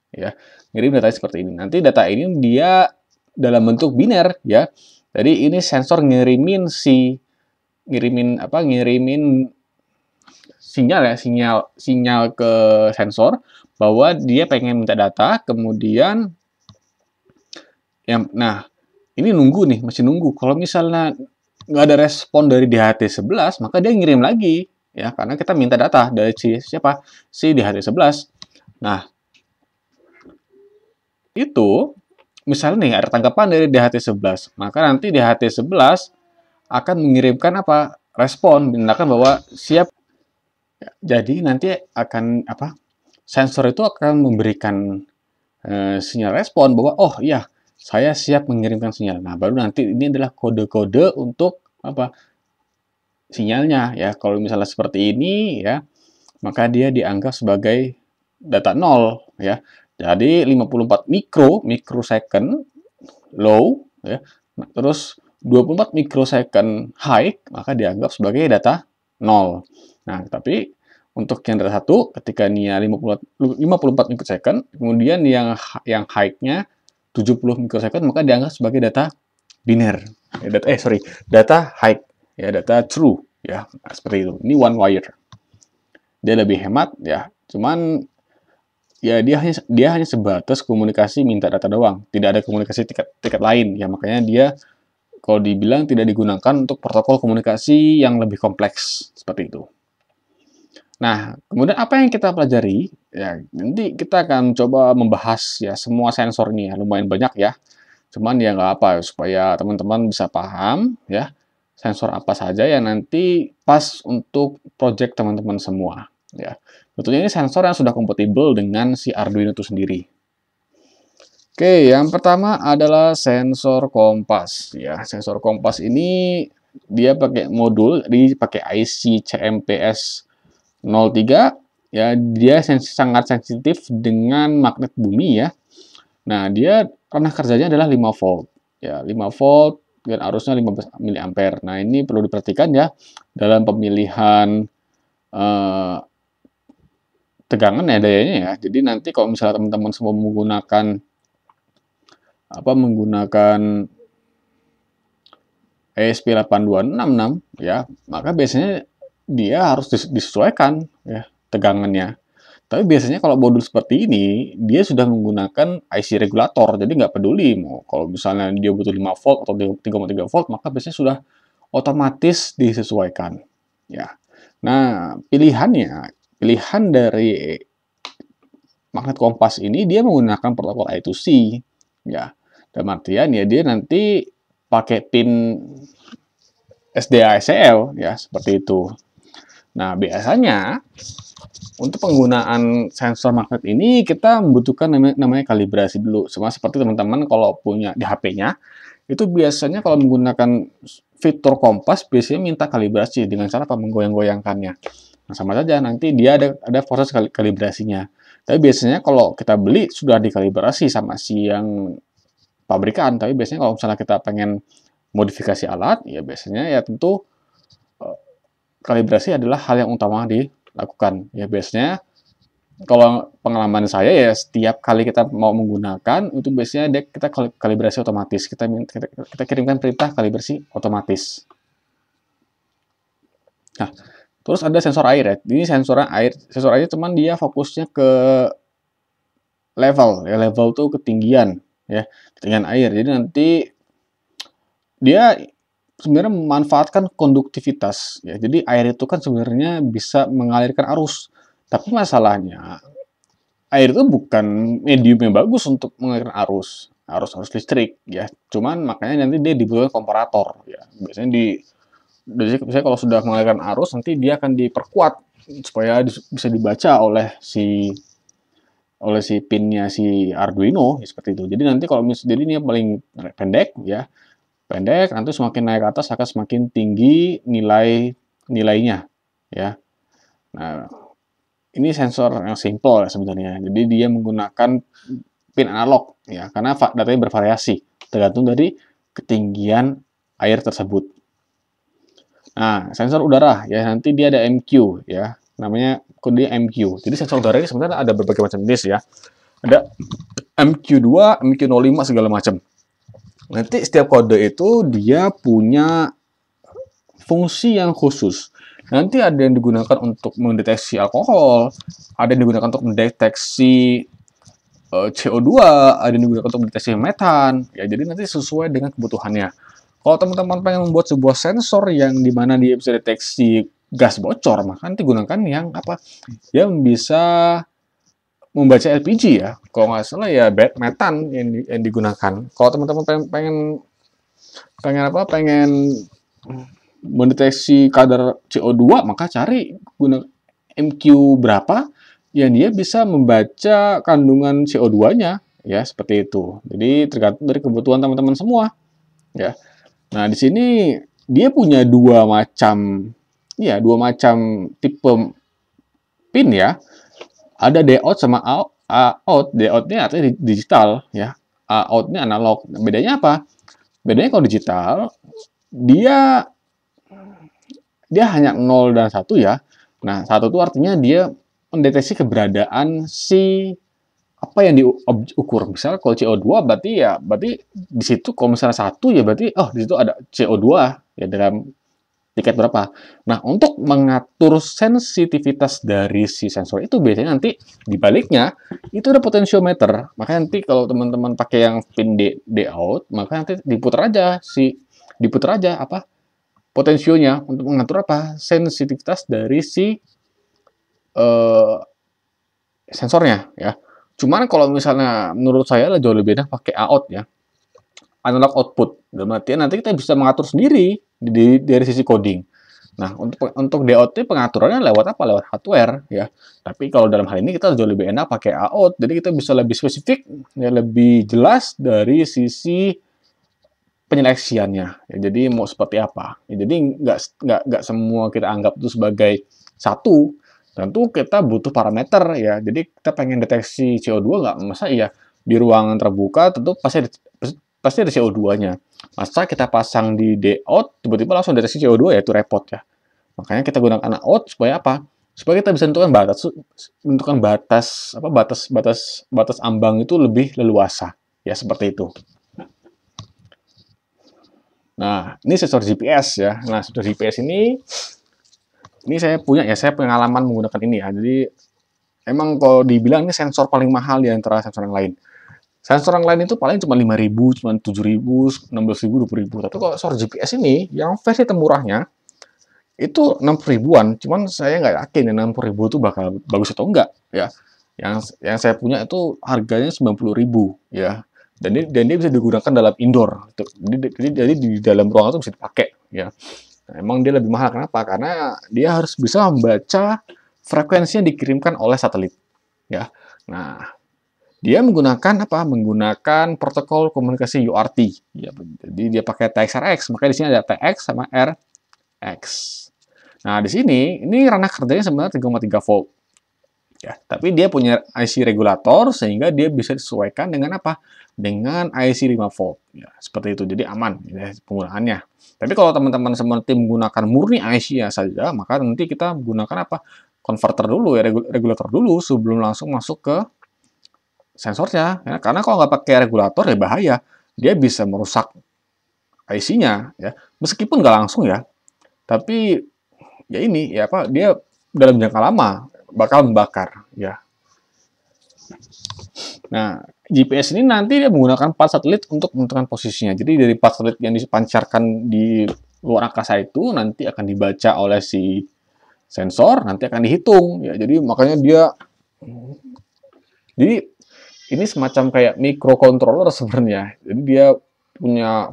Ya, ngirim datanya seperti ini. Nanti data ini dia dalam bentuk biner ya. Jadi ini sensor ngirimin sinyal ke sensor bahwa dia pengen minta data, kemudian ini masih nunggu. Kalau misalnya nggak ada respon dari DHT11, maka dia ngirim lagi ya, karena kita minta data dari si DHT11. Nah, itu misalnya nih ada tanggapan dari DHT11, maka nanti DHT11 akan mengirimkan respon, menandakan bahwa siap. Jadi nanti akan sensor itu akan memberikan sinyal respon bahwa oh iya saya siap mengirimkan sinyal. Nah, baru nanti ini adalah kode-kode untuk sinyalnya ya. Kalau misalnya seperti ini ya, maka dia dianggap sebagai data 0 ya. Jadi 54 mikrosecond low ya. Terus 24 mikrosecond high, maka dianggap sebagai data 0. Nah, tapi Untuk yang data 1 ketika nia 54 microsecond, kemudian yang high-nya 70 microsecond, maka dianggap sebagai data biner. Data high, ya, data true, ya, seperti itu. Ini one wire. Dia lebih hemat, ya. Cuman ya dia hanya sebatas komunikasi minta data doang, tidak ada komunikasi tingkat lain, ya, makanya dia kalau dibilang tidak digunakan untuk protokol komunikasi yang lebih kompleks seperti itu. Nah, kemudian apa yang kita pelajari? Ya, nanti kita akan coba membahas ya semua sensor ini ya, lumayan banyak ya. Cuman ya nggak apa, supaya teman-teman bisa paham ya sensor apa saja yang nanti pas untuk project teman-teman semua. Ya, tentunya ini sensor yang sudah kompatibel dengan si Arduino itu sendiri. Oke, yang pertama adalah sensor kompas. Ya, sensor kompas ini dia pakai modul, pakai IC CMPS 03, ya, dia sangat sensitif dengan magnet bumi ya. Nah, dia ranah kerjanya adalah 5 volt. Ya, 5 volt dan arusnya 15 mA. Nah, ini perlu diperhatikan ya dalam pemilihan tegangan ya dayanya ya. Jadi nanti kalau misalnya teman-teman semua menggunakan ESP8266 ya, maka biasanya dia harus disesuaikan ya tegangannya. Tapi biasanya kalau modul seperti ini, dia sudah menggunakan IC regulator, jadi nggak peduli mau kalau misalnya dia butuh 5 volt atau 3,3 volt, maka biasanya sudah otomatis disesuaikan. Ya. Nah, pilihan dari magnet kompas ini dia menggunakan protokol I2C. Ya. Dalam artian ya dia nanti pakai pin SDACL ya, seperti itu. Nah, biasanya untuk penggunaan sensor magnet ini kita membutuhkan namanya kalibrasi dulu. Sama seperti teman-teman kalau punya di HP-nya, itu biasanya kalau menggunakan fitur kompas biasanya minta kalibrasi dengan cara apa menggoyang-goyangkannya. Nah, sama saja nanti dia ada proses kalibrasinya. Tapi biasanya kalau kita beli sudah dikalibrasi sama si yang pabrikan. Tapi biasanya kalau misalnya kita pengen modifikasi alat, ya biasanya ya tentu kalibrasi adalah hal yang utama dilakukan. Ya biasanya kalau pengalaman saya ya setiap kali kita mau menggunakan itu biasanya kita kalibrasi otomatis. Kita kirimkan perintah kalibrasi otomatis. Nah, terus ada sensor air ya. Ini sensor air cuman dia fokusnya ke level ya, level tuh ketinggian ya, ketinggian air. Jadi nanti dia sebenarnya memanfaatkan konduktivitas ya. Jadi air itu kan sebenarnya bisa mengalirkan arus. Tapi masalahnya air itu bukan medium yang bagus untuk mengalirkan arus listrik ya. Cuman makanya nanti dia dibutuhkan komparator ya. Biasanya kalau sudah mengalirkan arus nanti dia akan diperkuat supaya bisa dibaca oleh si pinnya si Arduino ya, seperti itu. Jadi nanti kalau misalnya ini paling pendek ya, nanti semakin naik ke atas akan semakin tinggi nilainya ya. Nah, ini sensor yang simple ya sebenarnya. Jadi dia menggunakan pin analog ya, karena datanya bervariasi tergantung dari ketinggian air tersebut. Nah, sensor udara ya, nanti dia ada MQ ya, namanya kode MQ. Jadi sensor udara ini sebenarnya ada berbagai macam jenis ya. Ada MQ2, MQ05 segala macam. Nanti setiap kode itu dia punya fungsi yang khusus. Nanti ada yang digunakan untuk mendeteksi alkohol, ada yang digunakan untuk mendeteksi CO2, ada yang digunakan untuk mendeteksi metan. Ya, jadi nanti sesuai dengan kebutuhannya. Kalau teman-teman pengen membuat sebuah sensor yang dimana dia bisa deteksi gas bocor, maka nanti gunakan yang apa? Yang bisa membaca LPG ya. Kalau nggak salah ya metan yang digunakan. Kalau teman-teman pengen mendeteksi kadar CO2, maka cari guna MQ berapa yang dia bisa membaca kandungan CO2-nya ya, seperti itu. Jadi tergantung dari kebutuhan teman-teman semua ya. Nah, di sini dia punya dua macam tipe pin ya. Ada D-out sama out. D-out-nya artinya digital ya. Out-nya analog. Bedanya apa? Bedanya kalau digital dia hanya 0 dan 1 ya. Nah, satu itu artinya dia mendeteksi keberadaan si apa yang diukur. Misalnya kalau CO2 berarti di situ kalau misalnya satu ya berarti oh di situ ada CO2 ya dalam tiket berapa. Nah, untuk mengatur sensitivitas dari si sensor itu biasanya nanti di baliknya itu ada potensiometer. Makanya nanti kalau teman-teman pakai yang pin D out, maka nanti diputar aja apa potensionya untuk mengatur apa sensitivitas dari si eh, sensornya ya. Cuman kalau misalnya menurut saya jauh lebih enak pakai AOT ya, analog output. Dalam artian nanti kita bisa mengatur sendiri dari sisi coding. Nah, untuk DOT pengaturannya lewat apa? Lewat hardware ya. Tapi kalau dalam hal ini kita jauh lebih enak pakai AOT, jadi kita bisa lebih spesifik, ya, lebih jelas dari sisi penyeleksiannya. Ya, jadi mau seperti apa? Ya, jadi nggak semua kita anggap itu sebagai satu. Tentu kita butuh parameter ya. Jadi kita pengen deteksi CO2 nggak masa iya di ruangan terbuka tentu pasti ada CO2-nya. Masa kita pasang di D-out tiba-tiba langsung deteksi CO2 ya itu repot ya. Makanya kita gunakan out supaya apa? Supaya kita bisa menentukan batas ambang itu lebih leluasa ya seperti itu. Nah, ini sensor GPS ya. Nah, sensor GPS ini saya punya pengalaman menggunakan ini ya. Jadi emang kalau dibilang ini sensor paling mahal di antara sensor yang lain. Sensor yang lain itu paling cuma 5.000, cuma 7.000, 16.000, 20.000. Tapi kalau sensor GPS ini yang versi termurahnya itu 60.000-an. Cuman saya nggak yakin ya 60.000 itu bakal bagus atau enggak ya. Yang saya punya itu harganya 90.000 ya. Dan dia bisa digunakan dalam indoor. Jadi di dalam ruangan itu bisa dipakai ya. Nah, emang dia lebih mahal kenapa? Karena dia harus bisa membaca frekuensi yang dikirimkan oleh satelit ya. Nah, dia menggunakan apa? Menggunakan protokol komunikasi UART. Ya, jadi dia pakai TX-RX, makanya di sini ada TX sama RX. Nah, di sini ini ranah kerjanya sebenarnya 3,3 volt. Ya, tapi dia punya IC regulator sehingga dia bisa disesuaikan dengan apa? Dengan IC 5 volt. Ya, seperti itu. Jadi aman ya, penggunaannya. Tapi kalau teman-teman semua tim menggunakan murni IC-nya saja, maka nanti kita menggunakan apa? Converter dulu ya, regulator dulu sebelum langsung masuk ke sensornya. Ya, karena kalau nggak pakai regulator ya bahaya. Dia bisa merusak IC-nya ya. Meskipun nggak langsung ya. Tapi ya ini ya apa? Dia dalam jangka lama bakal membakar ya. Nah, GPS ini nanti dia menggunakan 4 satelit untuk menentukan posisinya. Jadi dari 4 satelit yang dipancarkan di luar angkasa itu nanti akan dibaca oleh si sensor, nanti akan dihitung ya. Jadi makanya jadi ini semacam kayak microcontroller sebenarnya. Jadi dia punya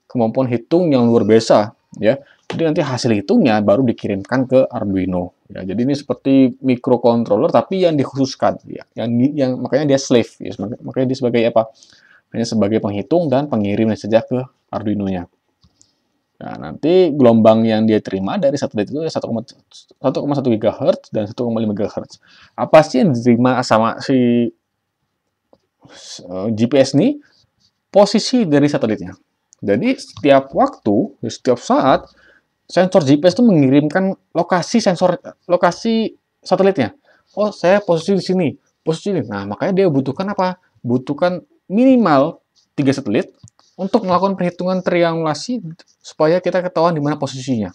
kemampuan hitung yang luar biasa ya. Jadi nanti hasil hitungnya baru dikirimkan ke Arduino. Ya, jadi ini seperti microcontroller tapi yang dikhususkan ya. Yang makanya dia slave ya. Makanya dia sebagai apa? Hanya sebagai penghitung dan pengirim saja ke Arduino-nya. Nah, nanti gelombang yang dia terima dari satelit itu 1,1 GHz dan 1,5 GHz. Apa sih yang diterima sama si GPS ini? Posisi dari satelitnya. Jadi setiap waktu, setiap saat, sensor GPS itu mengirimkan lokasi satelitnya. Oh, saya posisi di sini, posisi ini. Nah, makanya dia butuhkan apa? Butuhkan minimal 3 satelit untuk melakukan perhitungan triangulasi supaya kita ketahuan di mana posisinya.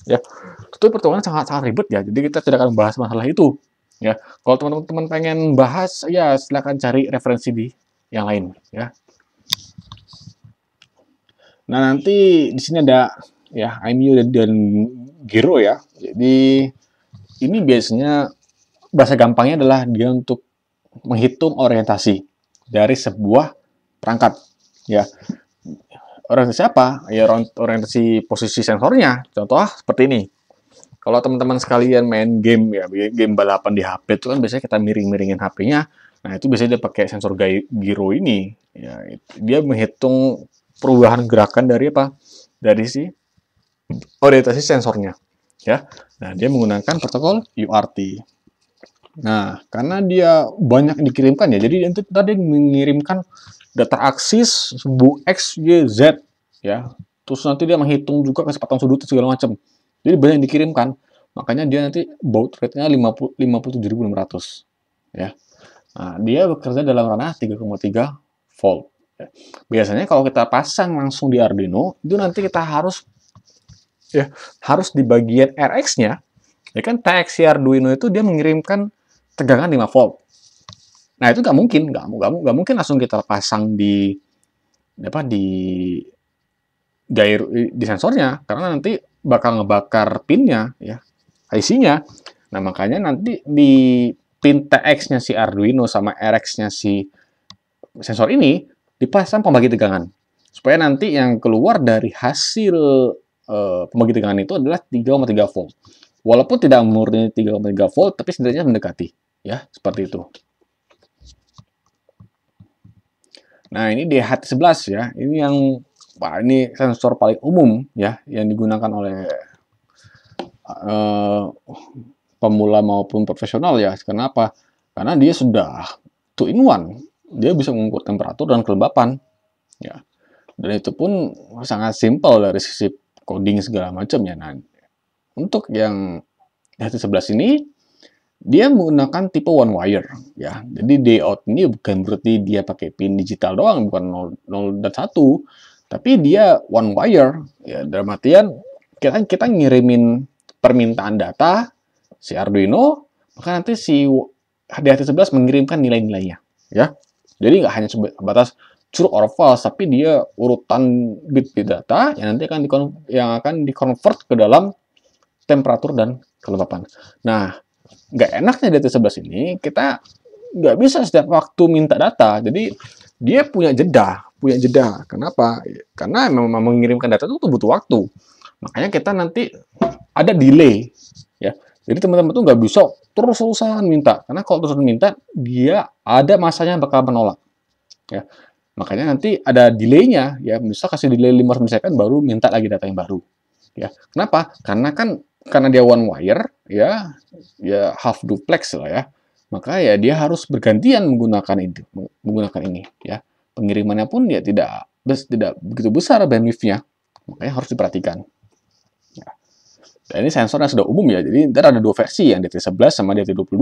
Ya, itu perhitungannya sangat ribet ya. Jadi kita tidak akan membahas masalah itu. Ya, kalau teman-teman pengen bahas, ya silakan cari referensi di yang lain. Ya. Nah, nanti di sini ada ya IMU dan Giro ya. Jadi ini biasanya bahasa gampangnya adalah dia untuk menghitung orientasi dari sebuah perangkat ya. Orientasi apa? Ya orientasi posisi sensornya. Contoh seperti ini. Kalau teman-teman sekalian main game ya, game balapan di HP itu kan biasanya kita miring-miringin HP-nya. Nah, itu biasanya dia pakai sensor gyro ini. Ya, dia menghitung perubahan gerakan dari apa? Dari si orientasi sensornya. Ya. Nah, dia menggunakan protokol UART. Nah, karena dia banyak dikirimkan ya, jadi itu tadi mengirimkan data aksis X, Y, Z ya. Terus nanti dia menghitung juga kecepatan sudut segala macam. Jadi banyak dikirimkan. makanya dia nanti baud rate-nya 57.600 ya. Nah, dia bekerja dalam ranah 3,3 volt. Ya. Biasanya kalau kita pasang langsung di Arduino, itu nanti kita harus di bagian RX-nya, ya kan TX si Arduino itu dia mengirimkan tegangan 5 volt. Nah itu nggak mungkin langsung kita pasang di di sensornya, karena nanti bakal ngebakar pinnya ya, IC-nya. Nah makanya nanti di pin TX-nya si Arduino sama RX-nya si sensor ini dipasang pembagi tegangan, supaya nanti yang keluar dari hasil pembagi tegangan itu adalah 3,3 volt. Walaupun tidak murni 3,3 volt, tapi setidaknya mendekati ya, seperti itu. Nah, ini DHT11 ya. Ini yang ini sensor paling umum ya yang digunakan oleh pemula maupun profesional ya. Kenapa? Karena dia sudah 2-in-1. Dia bisa mengukur temperatur dan kelembapan ya. Dan itu pun sangat simpel dari sisi coding segala macam ya. Nah, untuk yang DHT11 ini dia menggunakan tipe one wire ya. Jadi D-out ini bukan berarti dia pakai pin digital doang, bukan 0 dan 1, tapi dia one wire ya. Dalam artian kita ngirimin permintaan data si Arduino, maka nanti si DHT11 mengirimkan nilai-nilainya ya. Jadi nggak hanya sebatas true or false, tapi dia urutan bit data yang nanti akan dikonvert ke dalam temperatur dan kelembapan. Nah, nggak enaknya DHT11 ini, kita nggak bisa setiap waktu minta data. Jadi dia punya jeda. Kenapa? Karena memang mengirimkan data itu butuh waktu. Makanya kita nanti ada delay ya. Jadi teman-teman tuh nggak bisa terus-terusan minta, karena kalau terus minta dia ada masanya bakal menolak ya. Makanya nanti ada delay-nya ya, misal kasih delay 5 second baru minta lagi data yang baru ya. Kenapa? Karena dia one wire ya half duplex lah ya, maka ya dia harus bergantian menggunakan ini ya. Pengirimannya pun ya tidak begitu besar bandwidth-nya, makanya harus diperhatikan ya. Dan ini sensornya sudah umum ya, jadi ntar ada 2 versi, yang DT11 sama DT22.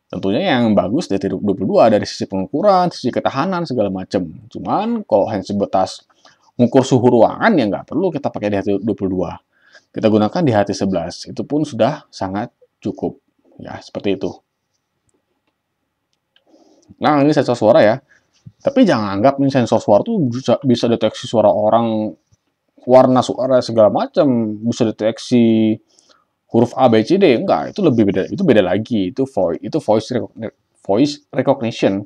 Tentunya yang bagus DT22 dari sisi pengukuran, sisi ketahanan segala macam. Cuman kalau hanya sebatas mengukur suhu ruangan ya nggak perlu kita pakai DT22. Kita gunakan DHT11, itu pun sudah sangat cukup ya, seperti itu. Nah, ini sensor suara ya. Tapi jangan anggap ini sensor suara tuh bisa deteksi suara orang, warna suara segala macam, bisa deteksi huruf A, B, C, D. Enggak, itu lebih beda. Itu beda lagi. Itu voice recognition.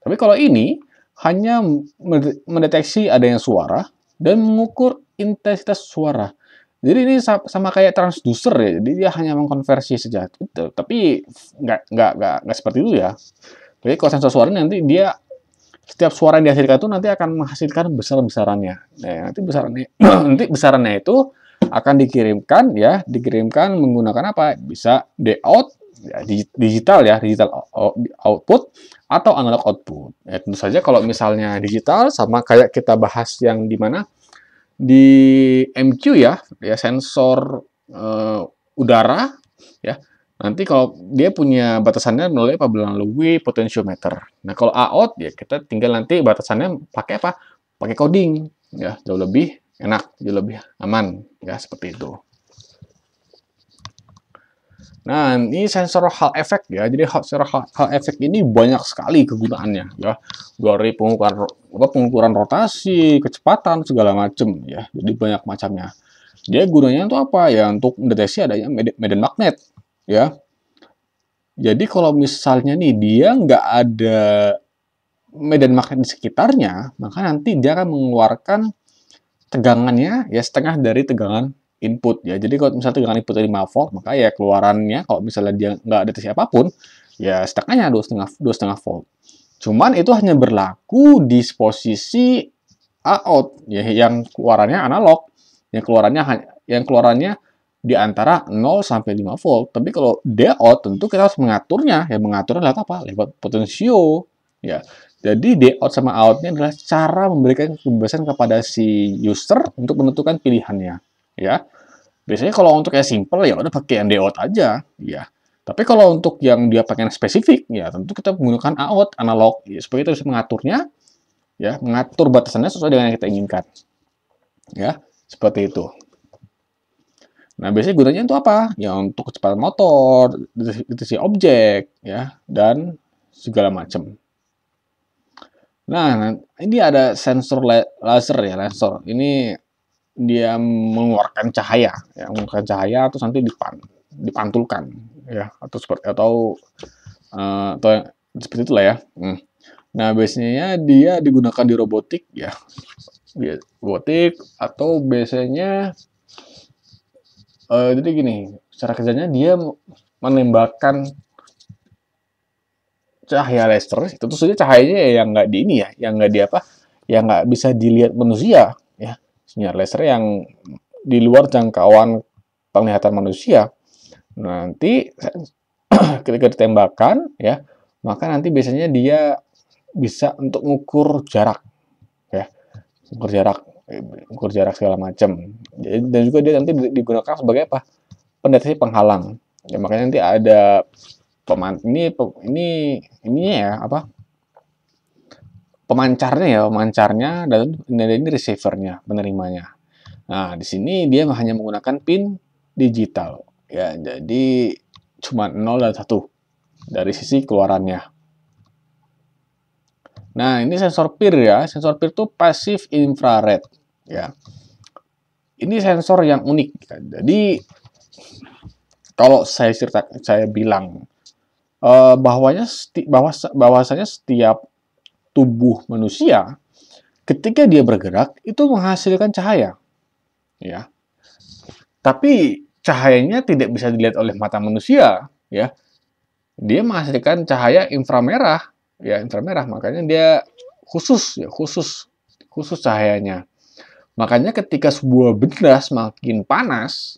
Tapi kalau ini hanya mendeteksi adanya suara dan mengukur intensitas suara. Jadi ini sama kayak transducer ya. Jadi dia hanya mengkonversi saja. Tapi nggak seperti itu ya. Jadi kalau sensor suara nanti dia setiap suara yang dihasilkan itu nanti akan menghasilkan besar-besarannya. Nah, nanti besarannya itu akan dikirimkan menggunakan apa? Bisa D-out ya, digital output atau analog output. Ya, tentu saja kalau misalnya digital sama kayak kita bahas yang di mana di MQ ya sensor udara ya. Nanti kalau dia punya batasannya melalui potentiometer. Nah, kalau out ya kita tinggal nanti batasannya pakai apa? Pakai coding ya, jauh lebih enak, jauh lebih aman ya, seperti itu. Nah, ini sensor Hall effect ya. Jadi sensor Hall effect ini banyak sekali kegunaannya ya. Dari pengukuran rotasi, kecepatan segala macam ya. Jadi banyak macamnya. Dia gunanya untuk apa? Ya untuk mendeteksi adanya medan magnet ya. Jadi kalau misalnya nih dia nggak ada medan magnet di sekitarnya, maka nanti dia akan mengeluarkan tegangannya ya setengah dari tegangan input ya. Jadi kalau misalnya tegangan input 5 volt, maka ya keluarannya kalau misalnya dia nggak ada deteksi apapun, ya setengahnya 2,5 volt. Cuman itu hanya berlaku di posisi out ya, yang keluarannya analog, yang keluarannya di antara 0 sampai 5 volt. Tapi kalau D-out tentu kita harus mengaturnya. Ya mengaturnya lewat apa? Lewat potensio. Ya. Jadi D-out sama out-nya adalah cara memberikan kebebasan kepada si user untuk menentukan pilihannya. Ya. Biasanya kalau untuk yang simple ya udah pakai yang DOT aja, ya. Tapi kalau untuk yang dia pakai yang spesifik, ya tentu kita menggunakan AOT, analog, ya, supaya kita bisa mengaturnya, ya, mengatur batasannya sesuai dengan yang kita inginkan. Ya, seperti itu. Nah, biasanya gunanya itu apa? Ya, untuk kecepatan motor, deteksi objek, ya, dan segala macam. Nah, ini ada sensor laser ya, laser. Ini dia mengeluarkan cahaya, ya, mengeluarkan cahaya terus nanti dipantulkan, ya, atau seperti itulah ya. Nah, biasanya dia digunakan di robotik, ya, robotik atau biasanya jadi gini, cara kerjanya dia menembakkan cahaya laser, itu tentu saja cahayanya yang nggak di ini ya, yang nggak di apa, yang nggak bisa dilihat manusia, ya, sinyal laser yang di luar jangkauan penglihatan manusia. Nanti ketika ditembakkan, ya, maka nanti biasanya dia bisa untuk mengukur jarak, ya, ukur jarak segala macam. Dan juga dia nanti digunakan sebagai apa? Pendeteksi penghalang. Ya, makanya nanti ada ini ya apa? Pemancarnya dan ini receivernya, penerimanya. Nah, di sini dia hanya menggunakan pin digital. Ya, jadi cuma 0 dan 1 dari sisi keluarannya. Nah, ini sensor PIR ya. Sensor PIR itu passive infrared, ya. Ini sensor yang unik. Ya. Jadi kalau saya bilang bahwasanya setiap tubuh manusia ketika dia bergerak itu menghasilkan cahaya, ya. Tapi cahayanya tidak bisa dilihat oleh mata manusia, ya. Dia menghasilkan cahaya inframerah, ya, inframerah. Makanya dia khusus cahayanya. Makanya ketika sebuah benda semakin panas,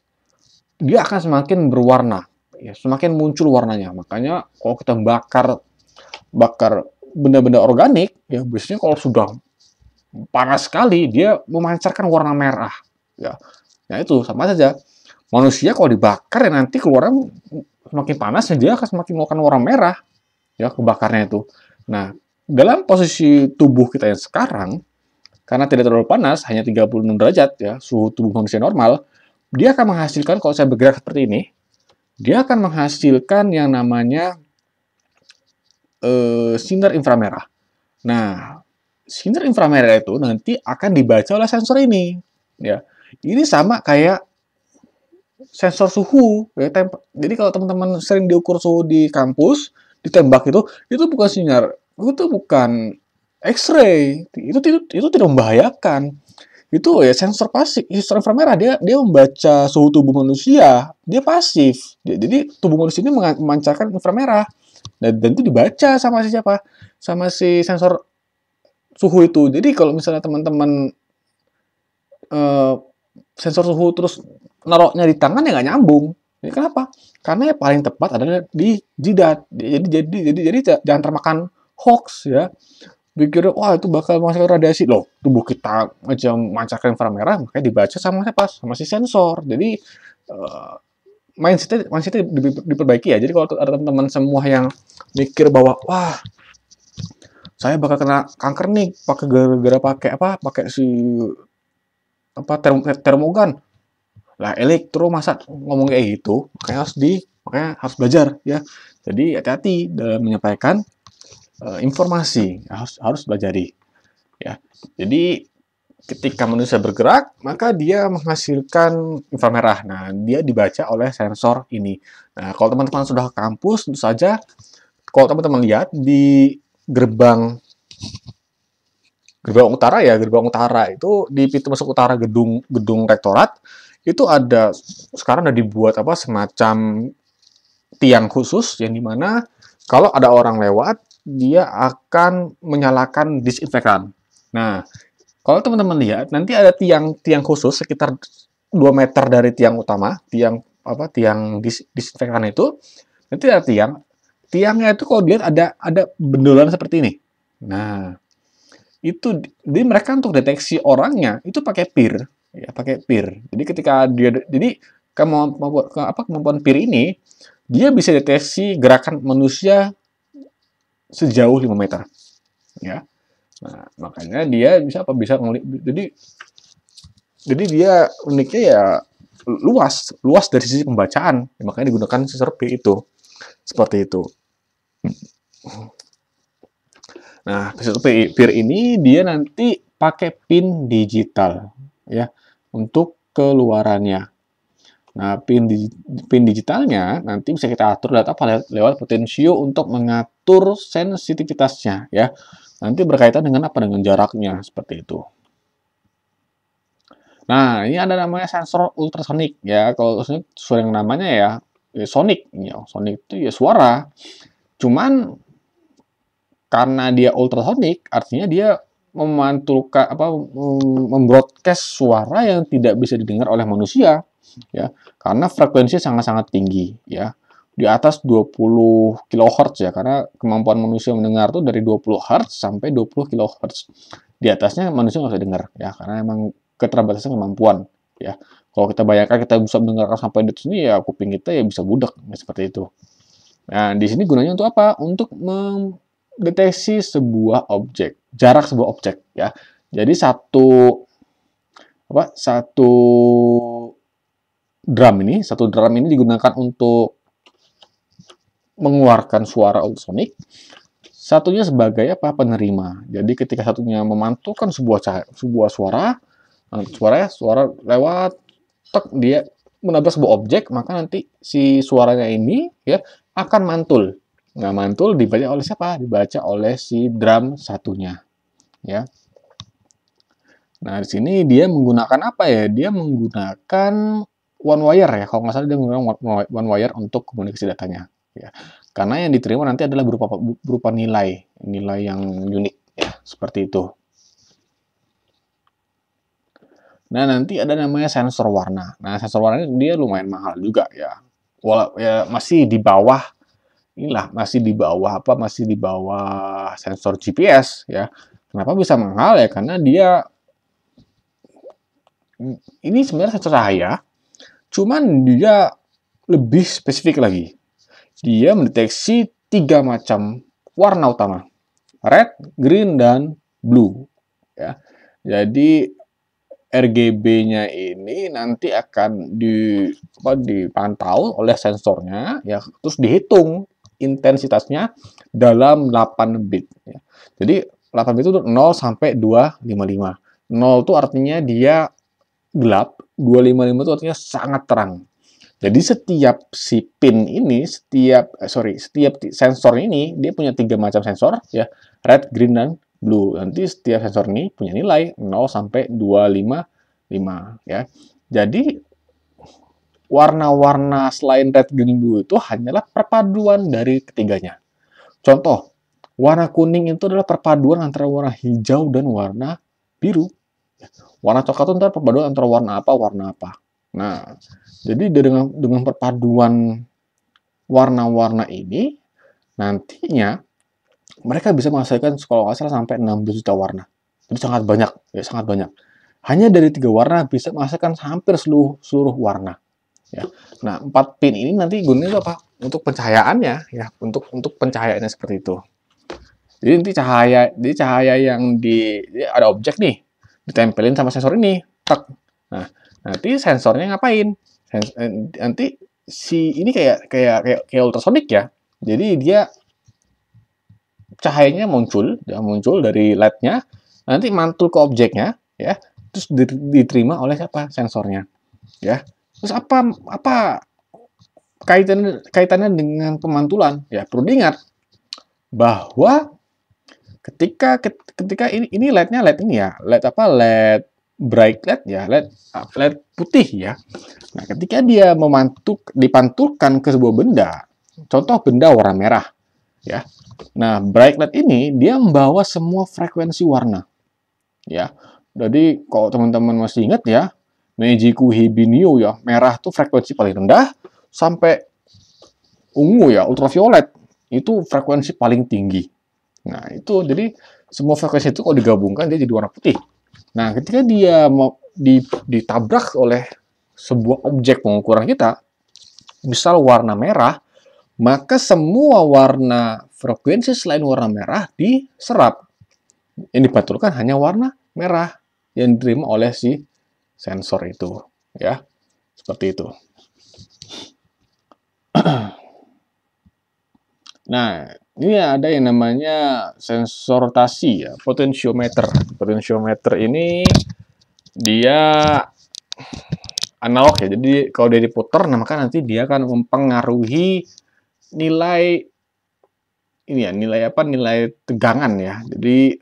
dia akan semakin berwarna, ya, semakin muncul warnanya. Makanya kalau kita bakar benda-benda organik, ya, biasanya kalau sudah panas sekali dia memancarkan warna merah, ya. Nah, itu sama saja. Manusia kalau dibakar ya nanti keluarnya semakin panas ya dia akan semakin mengeluarkan warna merah, ya, kebakarnya itu. Nah, dalam posisi tubuh kita yang sekarang, karena tidak terlalu panas, hanya 36 derajat ya, suhu tubuh manusia normal, dia akan menghasilkan, kalau saya bergerak seperti ini, dia akan menghasilkan yang namanya sinar inframerah. Nah, sinar inframerah itu nanti akan dibaca oleh sensor ini, ya. Ini sama kayak sensor suhu, ya. Jadi kalau teman-teman sering diukur suhu di kampus, ditembak itu bukan sinar, itu bukan X-ray, itu tidak membahayakan. Itu ya sensor pasif, sensor inframerah dia membaca suhu tubuh manusia, dia pasif. Jadi tubuh manusia ini memancarkan inframerah dan itu dibaca sama si siapa? Sama si sensor suhu itu. Jadi kalau misalnya teman-teman sensor suhu terus naruhnya di tangan ya nggak nyambung. Jadi kenapa? Karena yang paling tepat adalah di jidat. Jadi jangan termakan hoax ya. Pikir wah itu bakal menghasilkan radiasi loh. Tubuh kita aja memancarkan inframerah makanya dibaca sama siapa? Sama si sensor. Jadi mindsetnya diperbaiki ya. Jadi kalau ada teman-teman semua yang mikir bahwa wah saya bakal kena kanker nih pakai gara-gara pakai si termogan lah elektro, masa ngomong kayak gitu. Makanya harus belajar ya. Jadi hati-hati dalam menyampaikan informasi, harus belajar ya. Jadi ketika manusia bergerak maka dia menghasilkan inframerah. Nah, dia dibaca oleh sensor ini. Nah, kalau teman-teman sudah ke kampus, tentu saja kalau teman-teman lihat di gerbang gerbang utara itu di pintu masuk utara gedung rektorat itu sekarang udah dibuat semacam tiang khusus yang dimana kalau ada orang lewat dia akan menyalakan disinfektan. Nah, kalau teman-teman lihat nanti ada tiang khusus sekitar 2 meter dari tiang utama, tiang disinfektan itu nanti ada tiangnya itu kalau dilihat ada bendolan seperti ini. Nah, itu jadi mereka untuk deteksi orangnya itu pakai PIR, ya, pakai PIR. Jadi ketika jadi kemampuan PIR ini, dia bisa deteksi gerakan manusia sejauh 5 meter. Ya. Nah, makanya dia bisa jadi dia uniknya ya luas dari sisi pembacaan. Makanya digunakan sensor PIR itu. Seperti itu. Nah, sensor PIR ini dia nanti pakai pin digital ya untuk keluarannya. Nah, pin digitalnya nanti bisa kita atur lewat potensio untuk mengatur sensitivitasnya ya. Nanti berkaitan dengan apa? Dengan jaraknya seperti itu. Nah, ini ada namanya sensor ultrasonik ya. Kalau sesuai dengan namanya ya, sonic ya. Sonic itu ya suara. Cuman karena dia ultrasonik, artinya dia memantulkan membroadcast suara yang tidak bisa didengar oleh manusia ya. Karena frekuensinya sangat-sangat tinggi ya. Di atas 20 kHz ya, karena kemampuan manusia mendengar itu dari 20 Hz sampai 20 kHz. Di atasnya manusia nggak bisa dengar ya, karena emang keterbatasan kemampuan ya. Kalau kita bayangkan kita bisa mendengarkan sampai di sini ya, kuping kita ya bisa budak ya, seperti itu. Nah, di sini gunanya untuk apa? Untuk mendeteksi sebuah objek, jarak sebuah objek ya. Jadi satu drum ini digunakan untuk mengeluarkan suara ultrasonik, satunya sebagai penerima. Jadi ketika satunya memantulkan sebuah suara lewat dia menabrak sebuah objek, maka nanti si suaranya ini ya akan mantul. Nah, mantul dibaca oleh siapa? Dibaca oleh si drum satunya. Ya. Nah, di sini dia menggunakan apa ya? Dia menggunakan one wire ya. Kalau nggak salah dia menggunakan one wire untuk komunikasi datanya. Ya. Karena yang diterima nanti adalah berupa nilai yang unik ya, seperti itu. Nah, nanti ada namanya sensor warna. Nah, sensor warna ini dia lumayan mahal juga ya. Ya masih di bawah masih di bawah sensor GPS ya. Kenapa bisa mahal ya? Karena dia ini sebenarnya sensor cahaya, cuman dia lebih spesifik lagi. Dia mendeteksi 3 macam warna utama. Red, green, dan blue ya. Jadi RGB-nya ini nanti akan dipantau oleh sensornya ya, terus dihitung intensitasnya dalam 8 bit ya. Jadi 8 bit itu 0 sampai 255. 0 itu artinya dia gelap, 255 itu artinya sangat terang. Jadi setiap sensor ini dia punya 3 macam sensor ya, red, green, dan blue. Nanti setiap sensor ini punya nilai 0 sampai 255 ya. Jadi warna-warna selain red, green, blue itu hanyalah perpaduan dari ketiganya. Contoh, warna kuning itu adalah perpaduan antara warna hijau dan warna biru. Warna coklat itu antara perpaduan antara warna apa. Nah, jadi dengan perpaduan warna-warna ini nantinya mereka bisa menghasilkan kalau nggak salah sampai 16 juta warna. Jadi sangat banyak, ya sangat banyak. Hanya dari 3 warna bisa menghasilkan hampir seluruh warna. Ya. Nah, 4 pin ini nanti gunanya apa? Untuk pencahayaannya, ya, untuk pencahayaannya seperti itu. Jadi nanti cahaya yang ada objek nih, ditempelin sama sensor ini, tak. Nah, nanti sensornya ngapain? Nanti ini kayak ultrasonik ya. Jadi dia cahayanya muncul dari LED-nya, nanti mantul ke objeknya, ya, terus diterima oleh siapa? Sensornya, ya. Terus apa kaitannya dengan pemantulan? Ya, perlu diingat bahwa ketika ini LED-nya LED ini ya, LED bright LED ya, LED putih ya. Nah, ketika dia dipantulkan ke sebuah benda, contoh benda warna merah, ya. Nah, bright LED ini dia membawa semua frekuensi warna, ya. Jadi kalau teman-teman masih ingat ya, Meiji-ku Hibiniu ya, merah tuh frekuensi paling rendah sampai ungu ya, ultraviolet itu frekuensi paling tinggi. Nah, itu jadi semua frekuensi itu kalau digabungkan dia jadi warna putih. Nah, ketika dia mau ditabrak oleh sebuah objek pengukuran kita, misal warna merah, maka semua warna frekuensi selain warna merah diserap. Yang dipantulkan hanya warna merah yang diterima oleh si sensor itu, ya. Seperti itu. Nah, ini ada yang namanya sensor rotasi ya, potentiometer. Potentiometer ini dia analog ya. Jadi kalau dia diputar, nah maka nanti dia akan mempengaruhi nilai ini ya, nilai tegangan ya. Jadi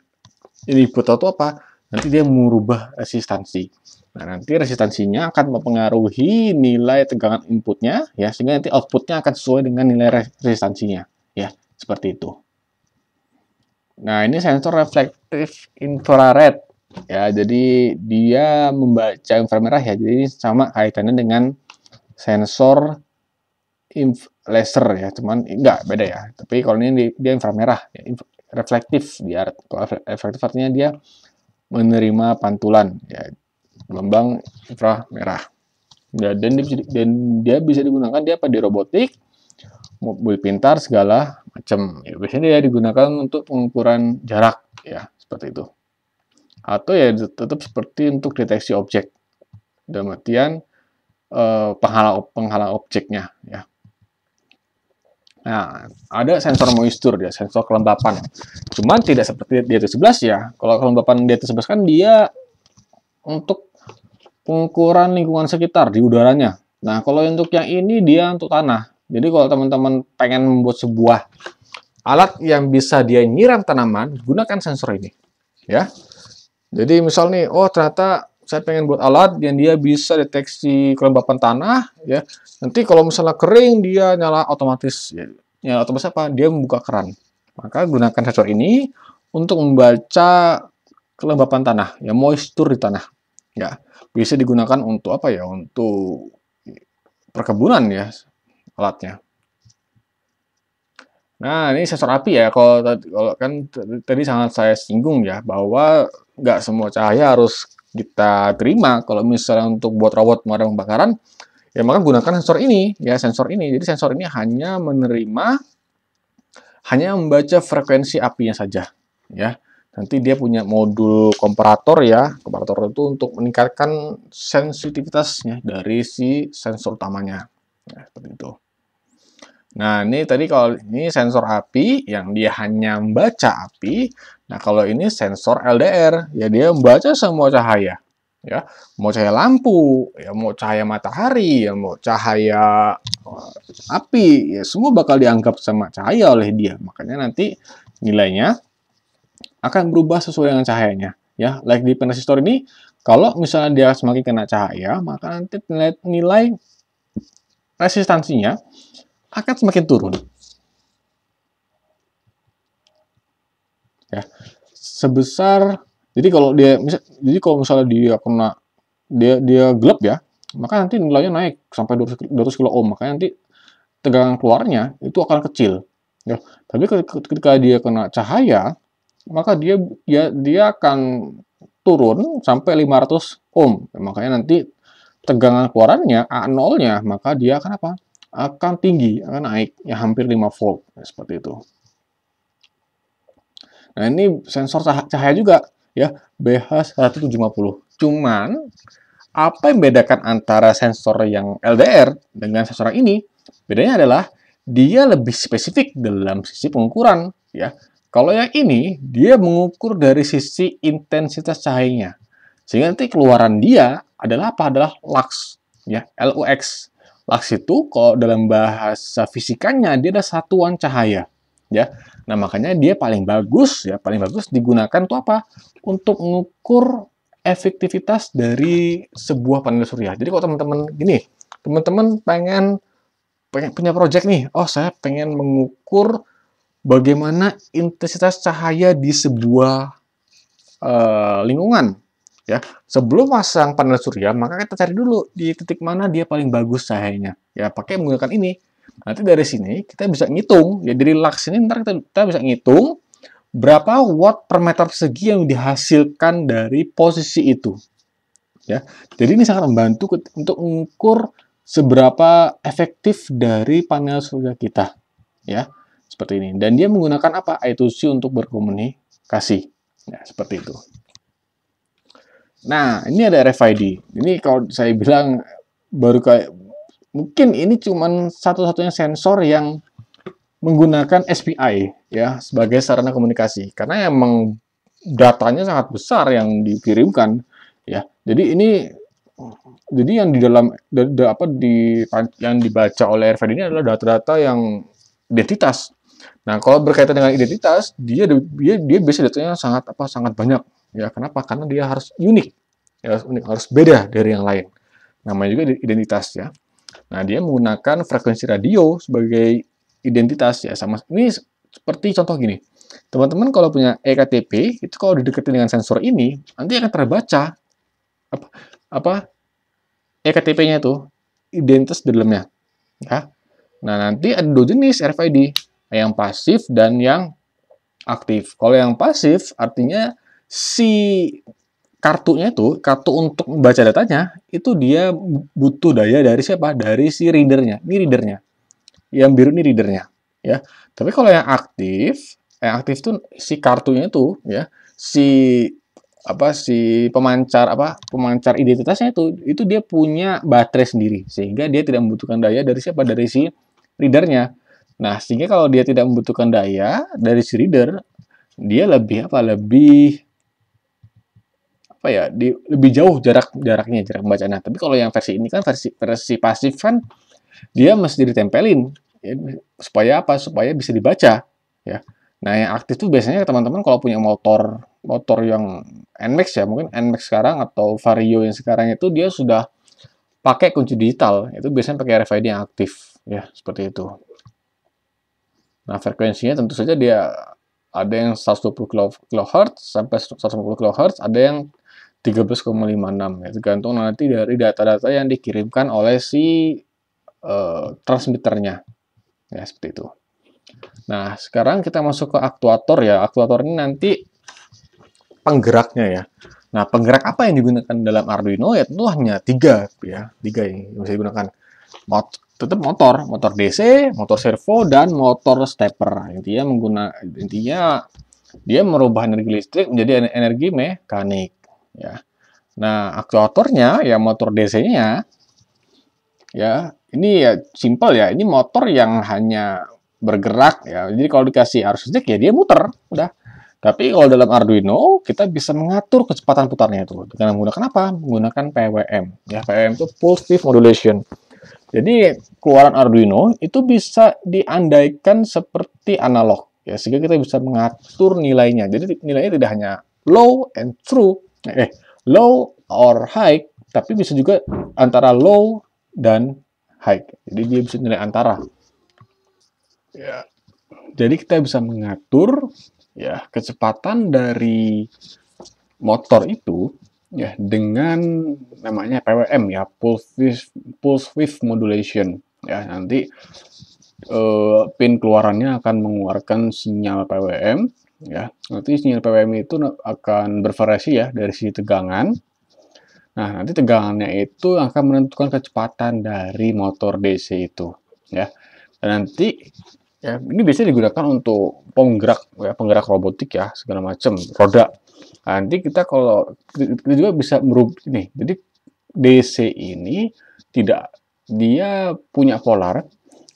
ini diputar itu apa? Nanti dia merubah resistansi. Nah, nanti resistansinya akan mempengaruhi nilai tegangan inputnya ya, sehingga nanti outputnya akan sesuai dengan nilai resistansinya ya, seperti itu. Nah, ini sensor reflektif infrared ya, jadi dia membaca inframerah ya, jadi sama kaitannya dengan sensor laser ya, cuman enggak beda ya. Tapi kalau ini dia inframerah ya, reflektif dia. Kalau reflektif artinya dia menerima pantulan ya, gelombang inframerah. Ya, dan dia bisa digunakan di robotik, mobil pintar segala macam. Ya, biasanya dia digunakan untuk pengukuran jarak ya, seperti itu. Atau ya tetap seperti untuk deteksi objek. Dalam artian penghalang objeknya ya. Nah, ada sensor moisture ya, sensor kelembapan. Cuman tidak seperti di atas 11 ya. Kalau kelembapan di atas 11 kan dia untuk pengukuran lingkungan sekitar di udaranya. Nah, kalau untuk yang ini dia untuk tanah. Jadi kalau teman-teman pengen membuat sebuah alat yang bisa dia nyiram tanaman, gunakan sensor ini. Ya. Jadi misal nih, oh ternyata saya pengen buat alat yang dia bisa deteksi kelembapan tanah, ya. Nanti kalau misalnya kering dia nyala otomatis, ya. Nyala otomatis apa? Dia membuka keran. Maka gunakan sensor ini untuk membaca kelembapan tanah, ya, moisture di tanah. Ya, bisa digunakan untuk apa ya? Untuk perkebunan ya, alatnya. Nah, ini sensor api ya. Kalau kan tadi sangat saya singgung ya, bahwa nggak semua cahaya harus kita terima. Kalau misalnya untuk buat robot pemadam kebakaran, ya maka gunakan sensor ini, ya sensor ini. Jadi sensor ini hanya membaca frekuensi apinya saja, ya. Nanti dia punya modul komparator ya. Komparator itu untuk meningkatkan sensitivitasnya dari si sensor utamanya. Ya, seperti itu. Nah, ini tadi kalau ini sensor api yang dia hanya membaca api. Nah, kalau ini sensor LDR, ya dia membaca semua cahaya. Ya, mau cahaya lampu, ya mau cahaya matahari, ya mau cahaya api, ya semua bakal dianggap sama cahaya oleh dia. Makanya nanti nilainya akan berubah sesuai dengan cahayanya. Ya, like di transistor ini, kalau misalnya dia semakin kena cahaya, maka nanti nilai resistansinya akan semakin turun. Ya. Sebesar kalau misalnya dia kena dia gelap ya, maka nanti nilainya naik sampai 200 kilo ohm, maka nanti tegangan keluarnya itu akan kecil. Ya. Tapi ketika dia kena cahaya, maka dia akan turun sampai 500 ohm. Makanya nanti tegangan keluarannya A0-nya, maka dia akan apa? Akan tinggi, akan naik, ya hampir 5 volt, seperti itu. Nah, ini sensor cahaya juga, ya, BH170. Cuman, apa yang membedakan antara sensor yang LDR dengan sensor yang ini? Bedanya adalah, dia lebih spesifik dalam sisi pengukuran, ya. Kalau yang ini, dia mengukur dari sisi intensitas cahayanya. Sehingga nanti keluaran dia adalah apa? Adalah lux, ya, LUX. Lux itu kalau dalam bahasa fisikanya dia adalah satuan cahaya, ya. Nah, makanya dia paling bagus digunakan untuk apa? Untuk mengukur efektivitas dari sebuah panel surya. Jadi kalau teman-teman pengen punya project nih, oh saya pengen mengukur bagaimana intensitas cahaya di sebuah lingkungan. Ya, sebelum pasang panel surya, maka kita cari dulu di titik mana dia paling bagus cahayanya. Ya, pakai menggunakan ini. Nanti dari sini kita bisa ngitung. Ya, dari lux ini ntar kita bisa ngitung berapa watt per meter persegi yang dihasilkan dari posisi itu. ya. Jadi ini sangat membantu untuk mengukur seberapa efektif dari panel surya kita, ya. Seperti ini. Dan dia menggunakan apa? I2C untuk berkomunikasi. Ya, seperti itu. Nah, ini ada RFID. Ini kalau saya bilang baru kayak mungkin ini cuman satu-satunya sensor yang menggunakan SPI ya sebagai sarana komunikasi karena emang datanya sangat besar yang dikirimkan ya. Jadi yang di dalam yang dibaca oleh RFID ini adalah data-data yang identitas. Nah, kalau berkaitan dengan identitas, dia biasa datanya sangat banyak ya. Kenapa? Karena dia harus unik. Ya, harus beda dari yang lain. Namanya juga identitas ya. Nah, dia menggunakan frekuensi radio sebagai identitas ya. Sama ini seperti contoh gini. Teman-teman kalau punya eKTP, itu kalau dideketin dengan sensor ini, nanti akan terbaca apa eKTP-nya itu identitas di dalamnya ya. Nah, nanti ada dua jenis RFID, yang pasif dan yang aktif. Kalau yang pasif artinya si kartunya itu, kartu untuk membaca datanya, itu dia butuh daya dari siapa? Dari si readernya. Ini readernya. Yang biru ini readernya. Ya. Tapi kalau yang aktif tuh si kartunya itu, ya, si pemancar identitasnya itu dia punya baterai sendiri sehingga dia tidak membutuhkan daya dari siapa? Dari si readernya. Nah, sehingga kalau dia tidak membutuhkan daya dari si reader, dia lebih lebih jauh jaraknya, jarak bacanya. Tapi kalau yang versi ini kan versi pasif kan dia mesti ditempelin ya, supaya apa? Supaya bisa dibaca ya. Nah, yang aktif tuh biasanya teman-teman kalau punya motor yang NMAX ya, mungkin NMAX sekarang atau Vario yang sekarang itu dia sudah pakai kunci digital. Itu biasanya pakai RFID yang aktif ya, seperti itu. Nah, frekuensinya tentu saja dia ada yang 120 kHz sampai 150 kHz, ada yang 13,56 ya, tergantung nanti dari data-data yang dikirimkan oleh si transmitternya ya, seperti itu. Nah, sekarang kita masuk ke aktuator ya. Aktuator ini nanti penggeraknya ya. Nah, penggerak apa yang digunakan dalam Arduino ya tentu hanya tiga yang bisa digunakan. Tetap motor DC, motor servo, dan motor stepper. Intinya dia merubah energi listrik menjadi energi mekanik ya. Nah, aktuatornya ya motor DC-nya ya, ini ya simpel ya. Ini motor yang hanya bergerak ya. Jadi kalau dikasih arus listrik ya dia muter, udah. Tapi kalau dalam Arduino kita bisa mengatur kecepatan putarnya itu dengan menggunakan apa? Menggunakan PWM. Ya, PWM itu Pulse Width Modulation. Jadi keluaran Arduino itu bisa diandaikan seperti analog ya, sehingga kita bisa mengatur nilainya. Jadi nilainya tidak hanya low and true, low or high, tapi bisa juga antara low dan high. Jadi dia bisa nilai antara. Ya. Jadi kita bisa mengatur ya kecepatan dari motor itu ya dengan namanya PWM ya, Pulse Width Modulation ya. Nanti pin keluarannya akan mengeluarkan sinyal PWM ya. Nanti sinyal PWM itu akan bervariasi ya dari sisi tegangan. Nah, nanti tegangannya itu akan menentukan kecepatan dari motor DC itu ya. Dan nanti ya, ini biasanya digunakan untuk penggerak robotik ya, segala macam, roda. Nah, nanti kita juga bisa merubah ini. Jadi DC ini dia punya polar,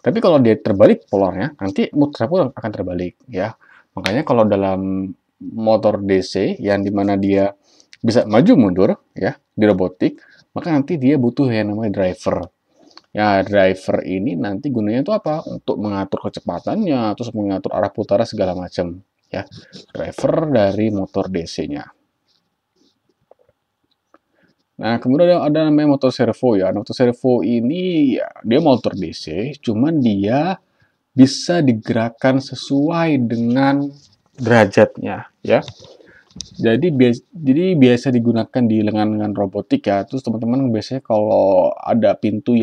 tapi kalau dia terbalik polarnya, nanti muter pun akan terbalik ya. Makanya kalau dalam motor DC yang dimana dia bisa maju mundur ya di robotik, maka nanti dia butuh yang namanya driver. Ya, driver ini nanti gunanya itu apa? Untuk mengatur kecepatannya, terus mengatur arah putarnya segala macam. Ya, driver dari motor DC-nya. Nah, kemudian ada namanya motor servo ya. Motor servo ini ya, dia motor DC, cuman dia bisa digerakkan sesuai dengan derajatnya ya. Jadi biasa digunakan di lengan-lengan robotik ya. Terus teman-teman biasanya kalau ada pintu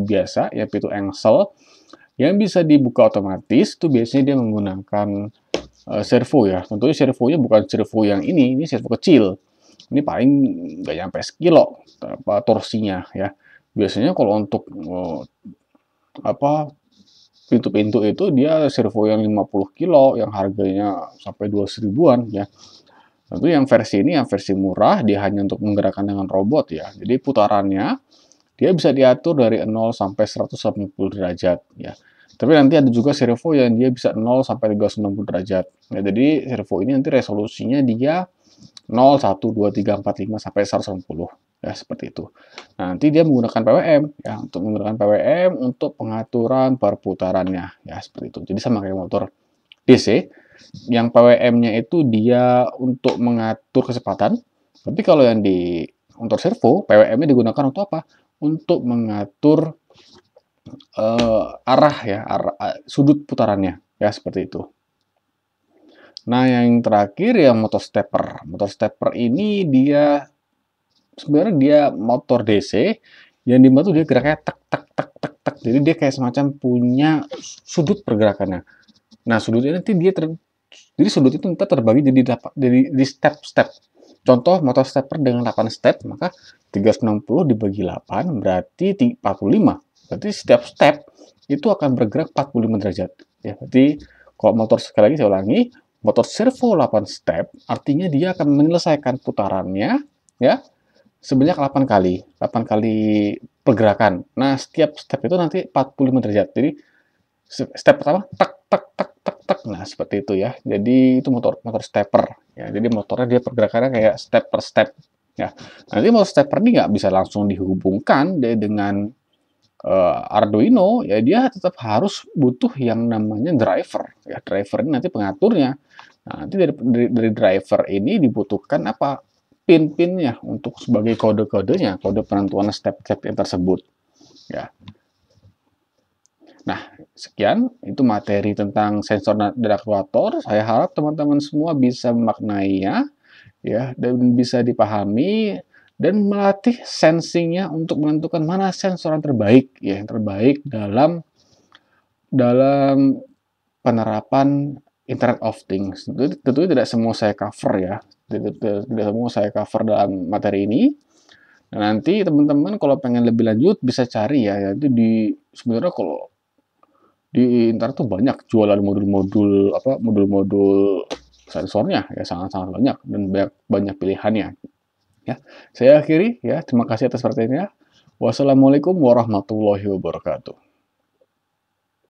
biasa ya, pintu engsel yang bisa dibuka otomatis, itu biasanya dia menggunakan servo ya. Tentunya servonya bukan servo yang ini servo kecil. ini paling nggak nyampe sekilo torsinya ya. Biasanya kalau untuk pintu-pintu itu dia servo yang 50 kilo yang harganya sampai 200 ribuan ya. Tentu yang versi ini yang versi murah, dia hanya untuk menggerakkan dengan robot ya. Jadi putarannya dia bisa diatur dari 0 sampai 180 derajat ya. Tapi nanti ada juga servo yang dia bisa 0 sampai 390 derajat. Ya, jadi servo ini nanti resolusinya dia 0, 1, 2, 3, 4, 5 sampai 180 ya seperti itu. Nah, nanti dia menggunakan PWM ya untuk menggunakan PWM untuk pengaturan perputarannya ya seperti itu. Jadi sama kayak motor DC yang PWM-nya itu dia untuk mengatur kecepatan. Tapi kalau yang di motor servo PWM-nya digunakan untuk apa? Untuk mengatur arah ya, sudut putarannya ya seperti itu. Nah, yang terakhir yang motor stepper. Motor stepper ini dia sebenarnya dia motor DC yang dimana tuh dia geraknya tak tak tak tak tak. Jadi dia kayak semacam punya sudut pergerakannya. Nah, sudutnya nanti jadi sudut itu nanti terbagi jadi di step-step. Contoh motor stepper dengan 8 step, maka 360 dibagi 8 berarti 45. Berarti setiap step itu akan bergerak 45 derajat. Ya, berarti kalau motor sekali lagi saya ulangi, motor servo 8 step artinya dia akan menyelesaikan putarannya ya sebanyak 8 kali. 8 kali pergerakan. Nah, setiap step itu nanti 45 derajat. Jadi step pertama tak tak tak tak tak. Nah, seperti itu ya. Jadi itu motor stepper ya. Jadi motornya dia pergerakannya kayak step per step ya. Nanti motor stepper ini nggak bisa langsung dihubungkan dengan Arduino ya, dia tetap harus butuh yang namanya driver ya. Driver ini nanti pengaturnya. Nah, nanti dari driver ini dibutuhkan apa? Pin-pinnya untuk sebagai kode-kodenya, kode penentuan step-step yang tersebut ya. Nah, sekian itu materi tentang sensor dan aktuator. Saya harap teman-teman semua bisa memaknainya ya dan bisa dipahami dan melatih sensingnya untuk menentukan mana sensor yang terbaik ya, yang terbaik dalam penerapan Internet of Things. Tentunya tidak semua saya cover ya, tidak semua saya cover dalam materi ini. Dan nanti teman-teman kalau pengen lebih lanjut bisa cari ya, itu sebenarnya kalau di internet tuh banyak jualan modul-modul sensornya ya, sangat-sangat banyak dan banyak pilihannya ya. Saya akhiri ya, terima kasih atas perhatiannya. Wassalamualaikum warahmatullahi wabarakatuh.